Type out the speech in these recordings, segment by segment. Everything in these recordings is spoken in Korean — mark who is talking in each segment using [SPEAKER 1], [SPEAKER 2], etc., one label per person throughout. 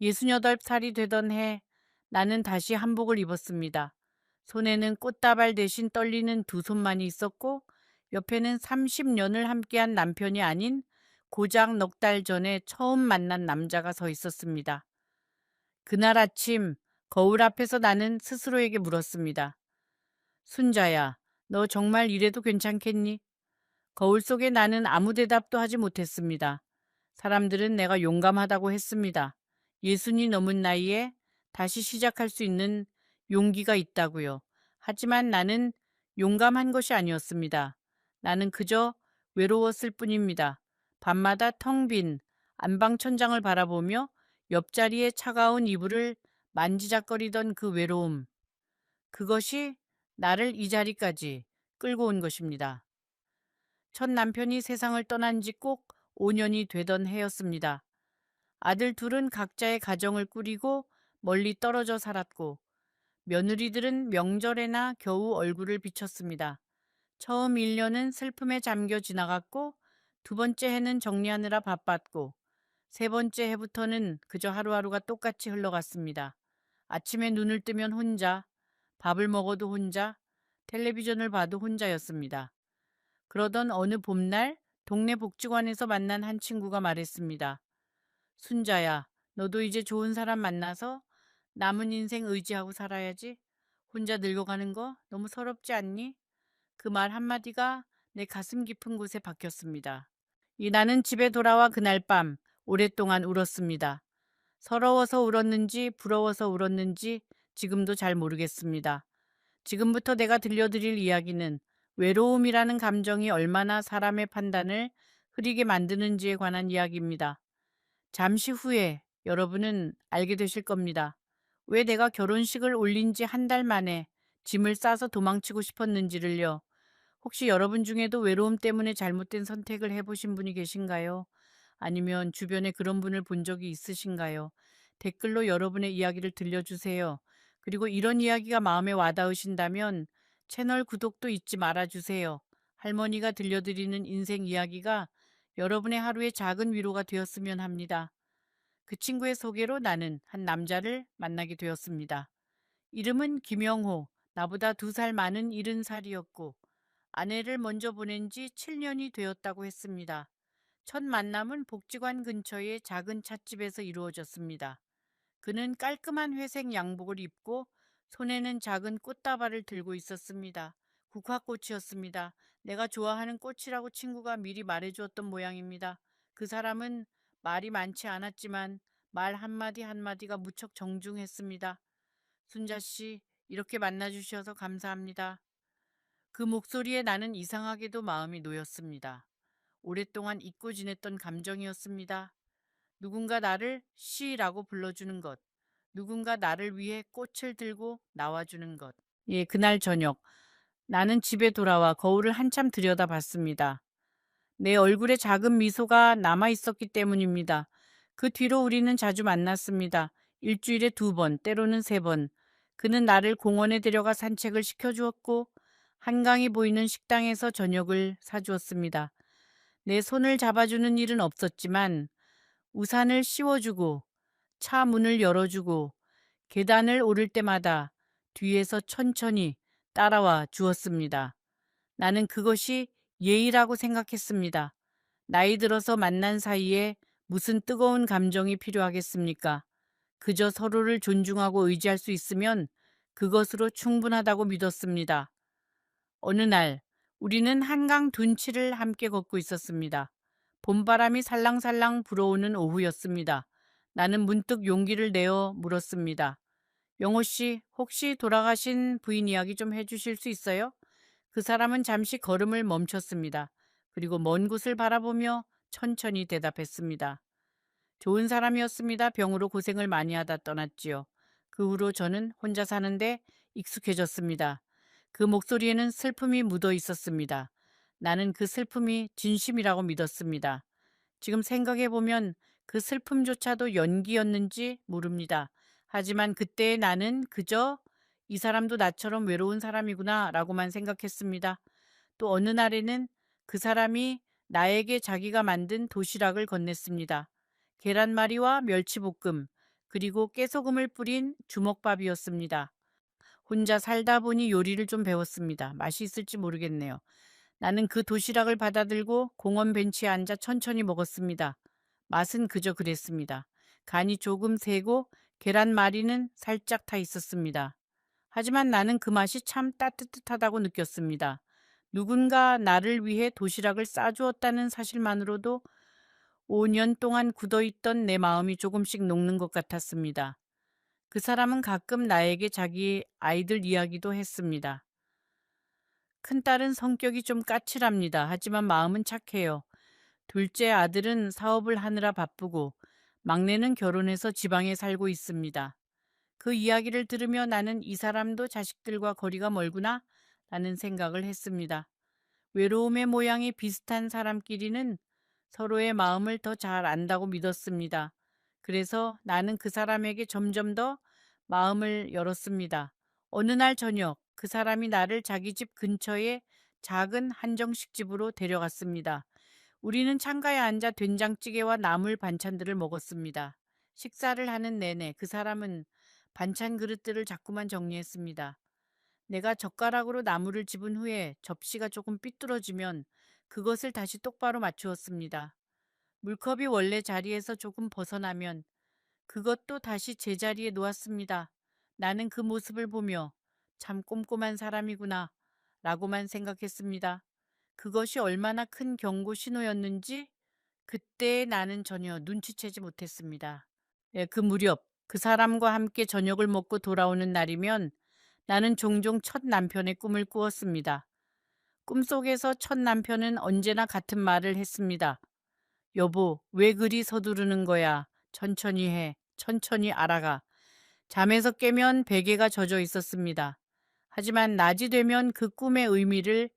[SPEAKER 1] 68살이 되던 해 나는 다시 한복을 입었습니다. 손에는 꽃다발 대신 떨리는 두 손만이 있었고 옆에는 30년을 함께한 남편이 아닌 고작 넉 달 전에 처음 만난 남자가 서 있었습니다. 그날 아침 거울 앞에서 나는 스스로에게 물었습니다. 순자야, 너 정말 이래도 괜찮겠니? 거울 속에 나는 아무 대답도 하지 못했습니다. 사람들은 내가 용감하다고 했습니다. 예순이 넘은 나이에 다시 시작할 수 있는 용기가 있다고요. 하지만 나는 용감한 것이 아니었습니다. 나는 그저 외로웠을 뿐입니다. 밤마다 텅 빈 안방천장을 바라보며 옆자리의 차가운 이불을 만지작거리던 그 외로움. 그것이 나를 이 자리까지 끌고 온 것입니다. 첫 남편이 세상을 떠난 지 꼭 5년이 되던 해였습니다. 아들 둘은 각자의 가정을 꾸리고 멀리 떨어져 살았고 며느리들은 명절에나 겨우 얼굴을 비쳤습니다. 처음 1년은 슬픔에 잠겨 지나갔고 두 번째 해는 정리하느라 바빴고 세 번째 해부터는 그저 하루하루가 똑같이 흘러갔습니다. 아침에 눈을 뜨면 혼자, 밥을 먹어도 혼자, 텔레비전을 봐도 혼자였습니다. 그러던 어느 봄날 동네 복지관에서 만난 한 친구가 말했습니다. 순자야, 너도 이제 좋은 사람 만나서 남은 인생 의지하고 살아야지. 혼자 늙어가는 거 너무 서럽지 않니? 그 말 한마디가 내 가슴 깊은 곳에 박혔습니다. 나는 집에 돌아와 그날 밤 오랫동안 울었습니다. 서러워서 울었는지 부러워서 울었는지 지금도 잘 모르겠습니다. 지금부터 내가 들려드릴 이야기는 외로움이라는 감정이 얼마나 사람의 판단을 흐리게 만드는지에 관한 이야기입니다. 잠시 후에 여러분은 알게 되실 겁니다. 왜 내가 결혼식을 올린 지 한 달 만에 짐을 싸서 도망치고 싶었는지를요. 혹시 여러분 중에도 외로움 때문에 잘못된 선택을 해보신 분이 계신가요? 아니면 주변에 그런 분을 본 적이 있으신가요? 댓글로 여러분의 이야기를 들려주세요. 그리고 이런 이야기가 마음에 와닿으신다면 채널 구독도 잊지 말아주세요. 할머니가 들려드리는 인생 이야기가 여러분의 하루의 작은 위로가 되었으면 합니다. 그 친구의 소개로 나는 한 남자를 만나게 되었습니다. 이름은 김영호, 나보다 2살 많은 70살이었고 아내를 먼저 보낸 지 7년이 되었다고 했습니다. 첫 만남은 복지관 근처의 작은 찻집에서 이루어졌습니다. 그는 깔끔한 회색 양복을 입고 손에는 작은 꽃다발을 들고 있었습니다. 국화꽃이었습니다. 내가 좋아하는 꽃이라고 친구가 미리 말해주었던 모양입니다. 그 사람은 말이 많지 않았지만 말 한마디 한마디가 무척 정중했습니다. 순자 씨, 이렇게 만나주셔서 감사합니다. 그 목소리에 나는 이상하게도 마음이 놓였습니다. 오랫동안 잊고 지냈던 감정이었습니다. 누군가 나를 씨라고 불러주는 것, 누군가 나를 위해 꽃을 들고 나와주는 것. 그날 저녁 나는 집에 돌아와 거울을 한참 들여다봤습니다. 내 얼굴에 작은 미소가 남아 있었기 때문입니다. 그 뒤로 우리는 자주 만났습니다. 일주일에 2번, 때로는 3번. 그는 나를 공원에 데려가 산책을 시켜주었고 한강이 보이는 식당에서 저녁을 사주었습니다. 내 손을 잡아주는 일은 없었지만 우산을 씌워주고 차 문을 열어주고 계단을 오를 때마다 뒤에서 천천히 따라와 주었습니다. 나는 그것이 예의라고 생각했습니다. 나이 들어서 만난 사이에 무슨 뜨거운 감정이 필요하겠습니까? 그저 서로를 존중하고 의지할 수 있으면 그것으로 충분하다고 믿었습니다. 어느 날 우리는 한강 둔치를 함께 걷고 있었습니다. 봄바람이 살랑살랑 불어오는 오후였습니다. 나는 문득 용기를 내어 물었습니다. 영호 씨, 혹시 돌아가신 부인 이야기 좀 해주실 수 있어요? 그 사람은 잠시 걸음을 멈췄습니다. 그리고 먼 곳을 바라보며 천천히 대답했습니다. 좋은 사람이었습니다. 병으로 고생을 많이 하다 떠났지요. 그 후로 저는 혼자 사는데 익숙해졌습니다. 그 목소리에는 슬픔이 묻어 있었습니다. 나는 그 슬픔이 진심이라고 믿었습니다. 지금 생각해보면 그 슬픔조차도 연기였는지 모릅니다. 하지만 그때의 나는 그저 이 사람도 나처럼 외로운 사람이구나 라고만 생각했습니다. 또 어느 날에는 그 사람이 나에게 자기가 만든 도시락을 건넸습니다. 계란말이와 멸치볶음, 그리고 깨소금을 뿌린 주먹밥이었습니다. 혼자 살다 보니 요리를 좀 배웠습니다. 맛이 있을지 모르겠네요. 나는 그 도시락을 받아들고 공원 벤치에 앉아 천천히 먹었습니다. 맛은 그저 그랬습니다. 간이 조금 세고 계란말이는 살짝 타 있었습니다. 하지만 나는 그 맛이 참 따뜻하다고 느꼈습니다. 누군가 나를 위해 도시락을 싸주었다는 사실만으로도 5년 동안 굳어있던 내 마음이 조금씩 녹는 것 같았습니다. 그 사람은 가끔 나에게 자기 아이들 이야기도 했습니다. 큰딸은 성격이 좀 까칠합니다. 하지만 마음은 착해요. 둘째 아들은 사업을 하느라 바쁘고 막내는 결혼해서 지방에 살고 있습니다. 그 이야기를 들으며 나는 이 사람도 자식들과 거리가 멀구나 라는 생각을 했습니다. 외로움의 모양이 비슷한 사람끼리는 서로의 마음을 더 잘 안다고 믿었습니다. 그래서 나는 그 사람에게 점점 더 마음을 열었습니다. 어느 날 저녁 그 사람이 나를 자기 집 근처의 작은 한정식 집으로 데려갔습니다. 우리는 창가에 앉아 된장찌개와 나물 반찬들을 먹었습니다. 식사를 하는 내내 그 사람은 반찬 그릇들을 자꾸만 정리했습니다. 내가 젓가락으로 나물을 집은 후에 접시가 조금 삐뚤어지면 그것을 다시 똑바로 맞추었습니다. 물컵이 원래 자리에서 조금 벗어나면 그것도 다시 제자리에 놓았습니다. 나는 그 모습을 보며 참 꼼꼼한 사람이구나 라고만 생각했습니다. 그것이 얼마나 큰 경고 신호였는지 그때 나는 전혀 눈치채지 못했습니다. 예, 그 무렵 그 사람과 함께 저녁을 먹고 돌아오는 날이면 나는 종종 첫 남편의 꿈을 꾸었습니다. 꿈속에서 첫 남편은 언제나 같은 말을 했습니다. 여보, 왜 그리 서두르는 거야? 천천히 해. 천천히 알아가. 잠에서 깨면 베개가 젖어 있었습니다. 하지만 낮이 되면 그 꿈의 의미를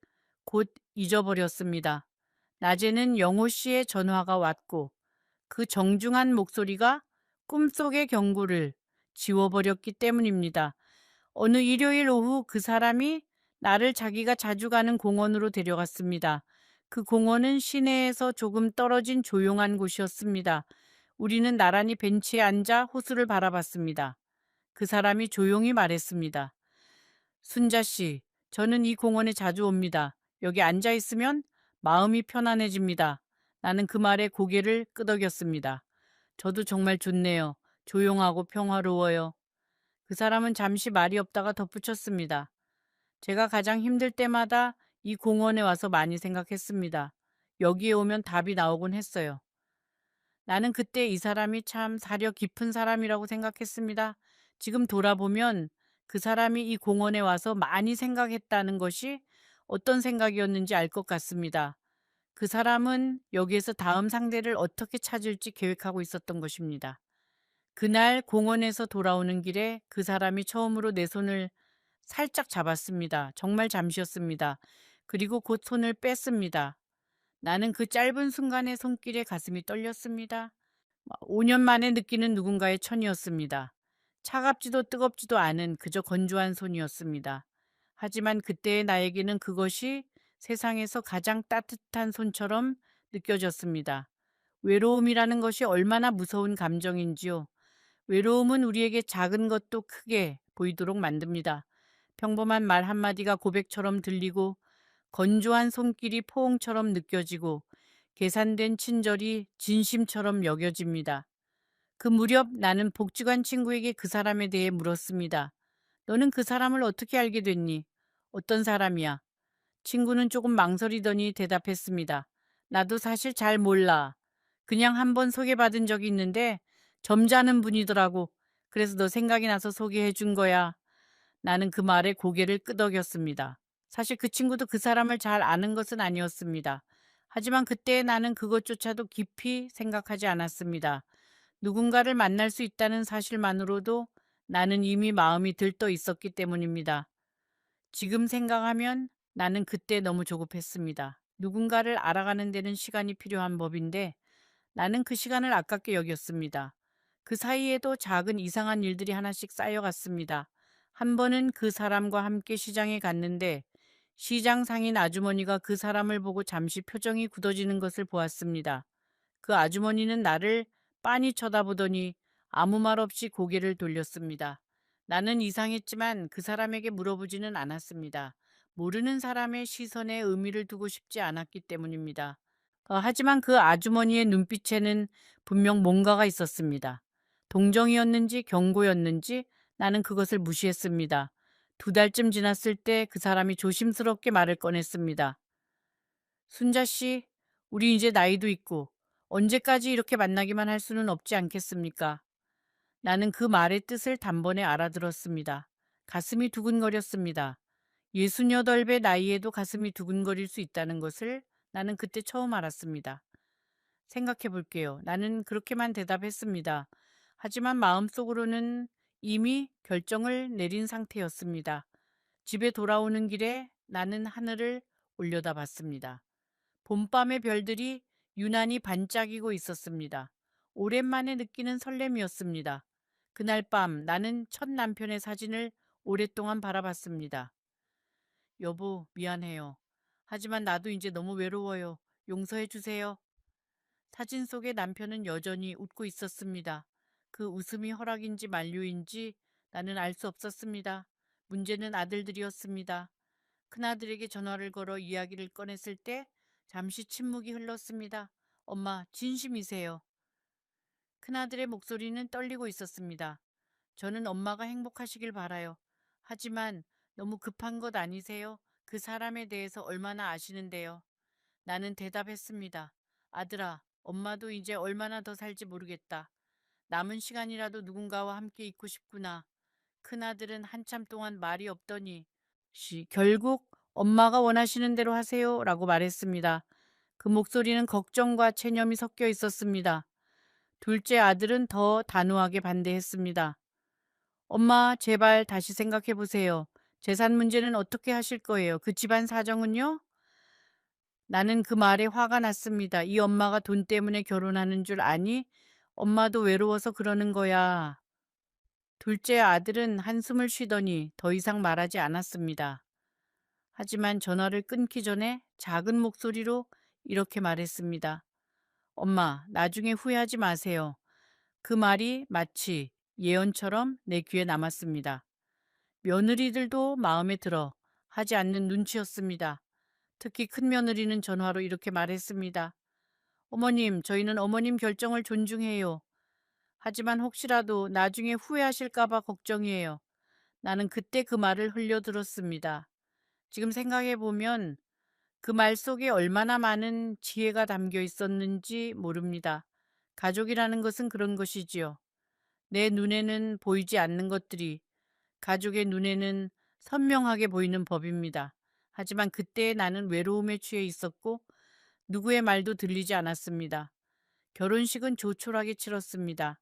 [SPEAKER 1] 곧 잊어버렸습니다. 낮에는 영호 씨의 전화가 왔고 그 정중한 목소리가 꿈속의 경고를 지워버렸기 때문입니다. 어느 일요일 오후 그 사람이 나를 자기가 자주 가는 공원으로 데려갔습니다. 그 공원은 시내에서 조금 떨어진 조용한 곳이었습니다. 우리는 나란히 벤치에 앉아 호수를 바라봤습니다. 그 사람이 조용히 말했습니다. 순자 씨, 저는 이 공원에 자주 옵니다. 여기 앉아 있으면 마음이 편안해집니다. 나는 그 말에 고개를 끄덕였습니다. 저도 정말 좋네요. 조용하고 평화로워요. 그 사람은 잠시 말이 없다가 덧붙였습니다. 제가 가장 힘들 때마다 이 공원에 와서 많이 생각했습니다. 여기에 오면 답이 나오곤 했어요. 나는 그때 이 사람이 참 사려 깊은 사람이라고 생각했습니다. 지금 돌아보면 그 사람이 이 공원에 와서 많이 생각했다는 것이 어떤 생각이었는지 알 것 같습니다. 그 사람은 여기에서 다음 상대를 어떻게 찾을지 계획하고 있었던 것입니다. 그날 공원에서 돌아오는 길에 그 사람이 처음으로 내 손을 살짝 잡았습니다. 정말 잠시였습니다. 그리고 곧 손을 뺐습니다. 나는 그 짧은 순간에 손길에 가슴이 떨렸습니다. 5년 만에 느끼는 누군가의 천이었습니다. 차갑지도 뜨겁지도 않은 그저 건조한 손이었습니다. 하지만 그때의 나에게는 그것이 세상에서 가장 따뜻한 손처럼 느껴졌습니다. 외로움이라는 것이 얼마나 무서운 감정인지요. 외로움은 우리에게 작은 것도 크게 보이도록 만듭니다. 평범한 말 한마디가 고백처럼 들리고 건조한 손길이 포옹처럼 느껴지고 계산된 친절이 진심처럼 여겨집니다. 그 무렵 나는 복지관 친구에게 그 사람에 대해 물었습니다. 너는 그 사람을 어떻게 알게 됐니? 어떤 사람이야? 친구는 조금 망설이더니 대답했습니다. 나도 사실 잘 몰라. 그냥 한 번 소개받은 적이 있는데 점잖은 분이더라고. 그래서 너 생각이 나서 소개해 준 거야. 나는 그 말에 고개를 끄덕였습니다. 사실 그 친구도 그 사람을 잘 아는 것은 아니었습니다. 하지만 그때 나는 그것조차도 깊이 생각하지 않았습니다. 누군가를 만날 수 있다는 사실만으로도 나는 이미 마음이 들떠 있었기 때문입니다. 지금 생각하면 나는 그때 너무 조급했습니다. 누군가를 알아가는 데는 시간이 필요한 법인데 나는 그 시간을 아깝게 여겼습니다. 그 사이에도 작은 이상한 일들이 하나씩 쌓여갔습니다. 한 번은 그 사람과 함께 시장에 갔는데 시장 상인 아주머니가 그 사람을 보고 잠시 표정이 굳어지는 것을 보았습니다. 그 아주머니는 나를 빤히 쳐다보더니 아무 말 없이 고개를 돌렸습니다. 나는 이상했지만 그 사람에게 물어보지는 않았습니다. 모르는 사람의 시선에 의미를 두고 싶지 않았기 때문입니다. 하지만 그 아주머니의 눈빛에는 분명 뭔가가 있었습니다. 동정이었는지 경고였는지 나는 그것을 무시했습니다. 2달쯤 지났을 때 그 사람이 조심스럽게 말을 꺼냈습니다. 순자 씨, 우리 이제 나이도 있고 언제까지 이렇게 만나기만 할 수는 없지 않겠습니까? 나는 그 말의 뜻을 단번에 알아들었습니다. 가슴이 두근거렸습니다. 68배 나이에도 가슴이 두근거릴 수 있다는 것을 나는 그때 처음 알았습니다. 생각해 볼게요. 나는 그렇게만 대답했습니다. 하지만 마음속으로는 이미 결정을 내린 상태였습니다. 집에 돌아오는 길에 나는 하늘을 올려다 봤습니다. 봄밤의 별들이 유난히 반짝이고 있었습니다. 오랜만에 느끼는 설렘이었습니다. 그날 밤 나는 첫 남편의 사진을 오랫동안 바라봤습니다. 여보, 미안해요. 하지만 나도 이제 너무 외로워요. 용서해 주세요. 사진 속의 남편은 여전히 웃고 있었습니다. 그 웃음이 허락인지 만류인지 나는 알 수 없었습니다. 문제는 아들들이었습니다. 큰아들에게 전화를 걸어 이야기를 꺼냈을 때 잠시 침묵이 흘렀습니다. 엄마, 진심이세요? 큰아들의 목소리는 떨리고 있었습니다. 저는 엄마가 행복하시길 바라요. 하지만 너무 급한 것 아니세요? 그 사람에 대해서 얼마나 아시는데요? 나는 대답했습니다. 아들아, 엄마도 이제 얼마나 더 살지 모르겠다. 남은 시간이라도 누군가와 함께 있고 싶구나. 큰아들은 한참 동안 말이 없더니 결국 엄마가 원하시는 대로 하세요 라고 말했습니다. 그 목소리는 걱정과 체념이 섞여 있었습니다. 둘째 아들은 더 단호하게 반대했습니다. 엄마, 제발 다시 생각해 보세요. 재산 문제는 어떻게 하실 거예요? 그 집안 사정은요? 나는 그 말에 화가 났습니다. 이 엄마가 돈 때문에 결혼하는 줄 아니? 엄마도 외로워서 그러는 거야. 둘째 아들은 한숨을 쉬더니 더 이상 말하지 않았습니다. 하지만 전화를 끊기 전에 작은 목소리로 이렇게 말했습니다. 엄마, 나중에 후회하지 마세요. 그 말이 마치 예언처럼 내 귀에 남았습니다. 며느리들도 마음에 들어 하지 않는 눈치였습니다. 특히 큰며느리는 전화로 이렇게 말했습니다. 어머님, 저희는 어머님 결정을 존중해요. 하지만 혹시라도 나중에 후회하실까봐 걱정이에요. 나는 그때 그 말을 흘려들었습니다. 지금 생각해보면 그 말 속에 얼마나 많은 지혜가 담겨 있었는지 모릅니다. 가족이라는 것은 그런 것이지요. 내 눈에는 보이지 않는 것들이 가족의 눈에는 선명하게 보이는 법입니다. 하지만 그때 나는 외로움에 취해 있었고 누구의 말도 들리지 않았습니다. 결혼식은 조촐하게 치렀습니다.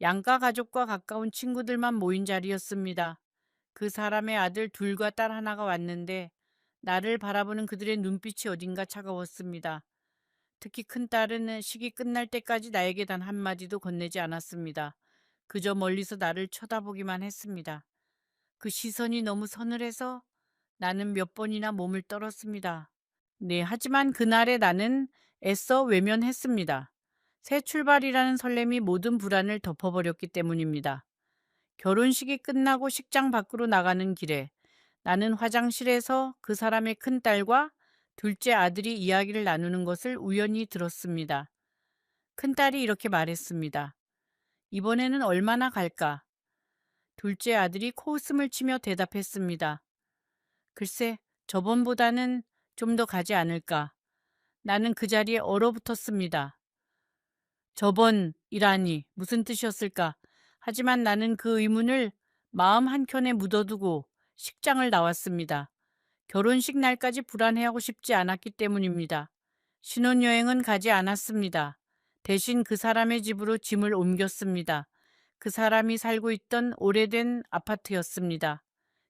[SPEAKER 1] 양가 가족과 가까운 친구들만 모인 자리였습니다. 그 사람의 아들 둘과 딸 하나가 왔는데 나를 바라보는 그들의 눈빛이 어딘가 차가웠습니다. 특히 큰딸은 식이 끝날 때까지 나에게 단 한마디도 건네지 않았습니다. 그저 멀리서 나를 쳐다보기만 했습니다. 그 시선이 너무 서늘해서 나는 몇 번이나 몸을 떨었습니다. 네, 하지만 그날의 나는 애써 외면했습니다. 새 출발이라는 설렘이 모든 불안을 덮어버렸기 때문입니다. 결혼식이 끝나고 식장 밖으로 나가는 길에 나는 화장실에서 그 사람의 큰딸과 둘째 아들이 이야기를 나누는 것을 우연히 들었습니다. 큰딸이 이렇게 말했습니다. 이번에는 얼마나 갈까? 둘째 아들이 코웃음을 치며 대답했습니다. 글쎄, 저번보다는 좀 더 가지 않을까? 나는 그 자리에 얼어붙었습니다. 저번이라니 무슨 뜻이었을까? 하지만 나는 그 의문을 마음 한켠에 묻어두고 식장을 나왔습니다. 결혼식 날까지 불안해하고 싶지 않았기 때문입니다. 신혼여행은 가지 않았습니다. 대신 그 사람의 집으로 짐을 옮겼습니다. 그 사람이 살고 있던 오래된 아파트였습니다.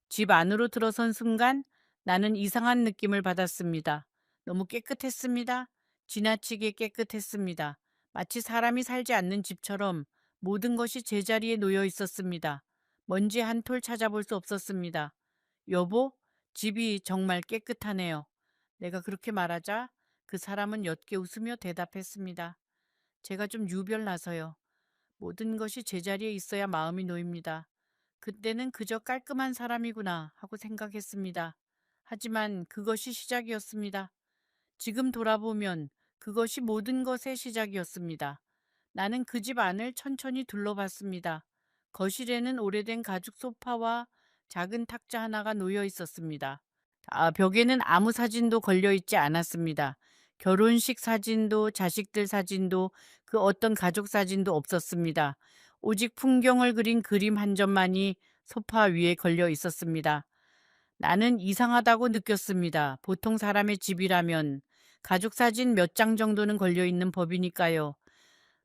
[SPEAKER 1] 집 안으로 들어선 순간 나는 이상한 느낌을 받았습니다. 너무 깨끗했습니다. 지나치게 깨끗했습니다. 마치 사람이 살지 않는 집처럼 모든 것이 제자리에 놓여 있었습니다. 먼지 한 톨 찾아볼 수 없었습니다. 여보, 집이 정말 깨끗하네요. 내가 그렇게 말하자 그 사람은 옅게 웃으며 대답했습니다. 제가 좀 유별나서요. 모든 것이 제자리에 있어야 마음이 놓입니다. 그때는 그저 깔끔한 사람이구나 하고 생각했습니다. 하지만 그것이 시작이었습니다. 지금 돌아보면 그것이 모든 것의 시작이었습니다. 나는 그 집 안을 천천히 둘러봤습니다. 거실에는 오래된 가죽 소파와 작은 탁자 하나가 놓여 있었습니다. 벽에는 아무 사진도 걸려 있지 않았습니다. 결혼식 사진도 자식들 사진도 그 어떤 가족 사진도 없었습니다. 오직 풍경을 그린 그림 한 점만이 소파 위에 걸려 있었습니다. 나는 이상하다고 느꼈습니다. 보통 사람의 집이라면 가족 사진 몇 장 정도는 걸려 있는 법이니까요.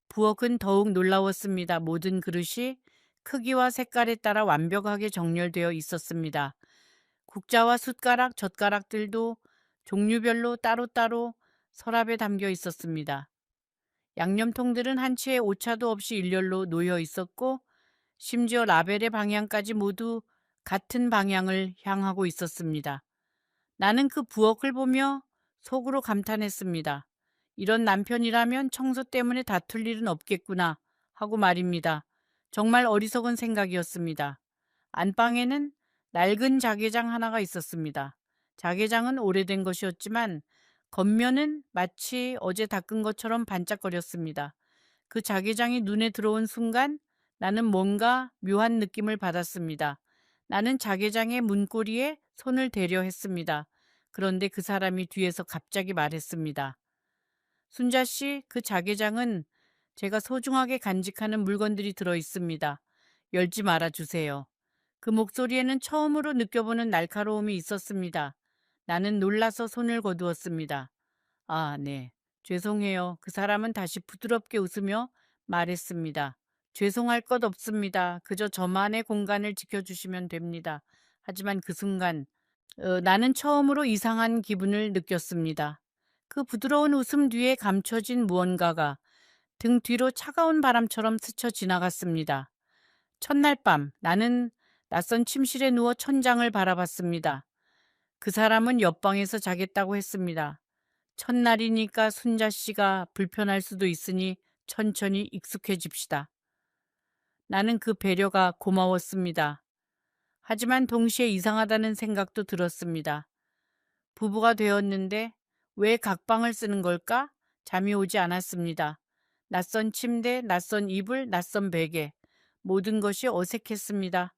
[SPEAKER 1] 부엌은 더욱 놀라웠습니다. 모든 그릇이 크기와 색깔에 따라 완벽하게 정렬되어 있었습니다. 국자와 숟가락, 젓가락들도 종류별로 따로따로 서랍에 담겨 있었습니다. 양념통들은 한 채의 오차도 없이 일렬로 놓여 있었고, 심지어 라벨의 방향까지 모두 같은 방향을 향하고 있었습니다. 나는 그 부엌을 보며 속으로 감탄했습니다. 이런 남편이라면 청소 때문에 다툴 일은 없겠구나 하고 말입니다. 정말 어리석은 생각이었습니다. 안방에는 낡은 자개장 하나가 있었습니다. 자개장은 오래된 것이었지만 겉면은 마치 어제 닦은 것처럼 반짝거렸습니다. 그 자개장이 눈에 들어온 순간 나는 뭔가 묘한 느낌을 받았습니다. 나는 자개장의 문고리에 손을 대려 했습니다. 그런데 그 사람이 뒤에서 갑자기 말했습니다. 순자 씨, 그 자개장은 제가 소중하게 간직하는 물건들이 들어 있습니다. 열지 말아 주세요. 그 목소리에는 처음으로 느껴보는 날카로움이 있었습니다. 나는 놀라서 손을 거두었습니다. 아, 네. 죄송해요. 그 사람은 다시 부드럽게 웃으며 말했습니다. 죄송할 것 없습니다. 그저 저만의 공간을 지켜주시면 됩니다. 하지만 그 순간 나는 처음으로 이상한 기분을 느꼈습니다. 그 부드러운 웃음 뒤에 감춰진 무언가가 등 뒤로 차가운 바람처럼 스쳐 지나갔습니다. 첫날 밤 나는 낯선 침실에 누워 천장을 바라봤습니다. 그 사람은 옆방에서 자겠다고 했습니다. 첫날이니까 순자 씨가 불편할 수도 있으니 천천히 익숙해집시다. 나는 그 배려가 고마웠습니다. 하지만 동시에 이상하다는 생각도 들었습니다. 부부가 되었는데 왜 각방을 쓰는 걸까? 잠이 오지 않았습니다. 낯선 침대, 낯선 이불, 낯선 베개. 모든 것이 어색했습니다.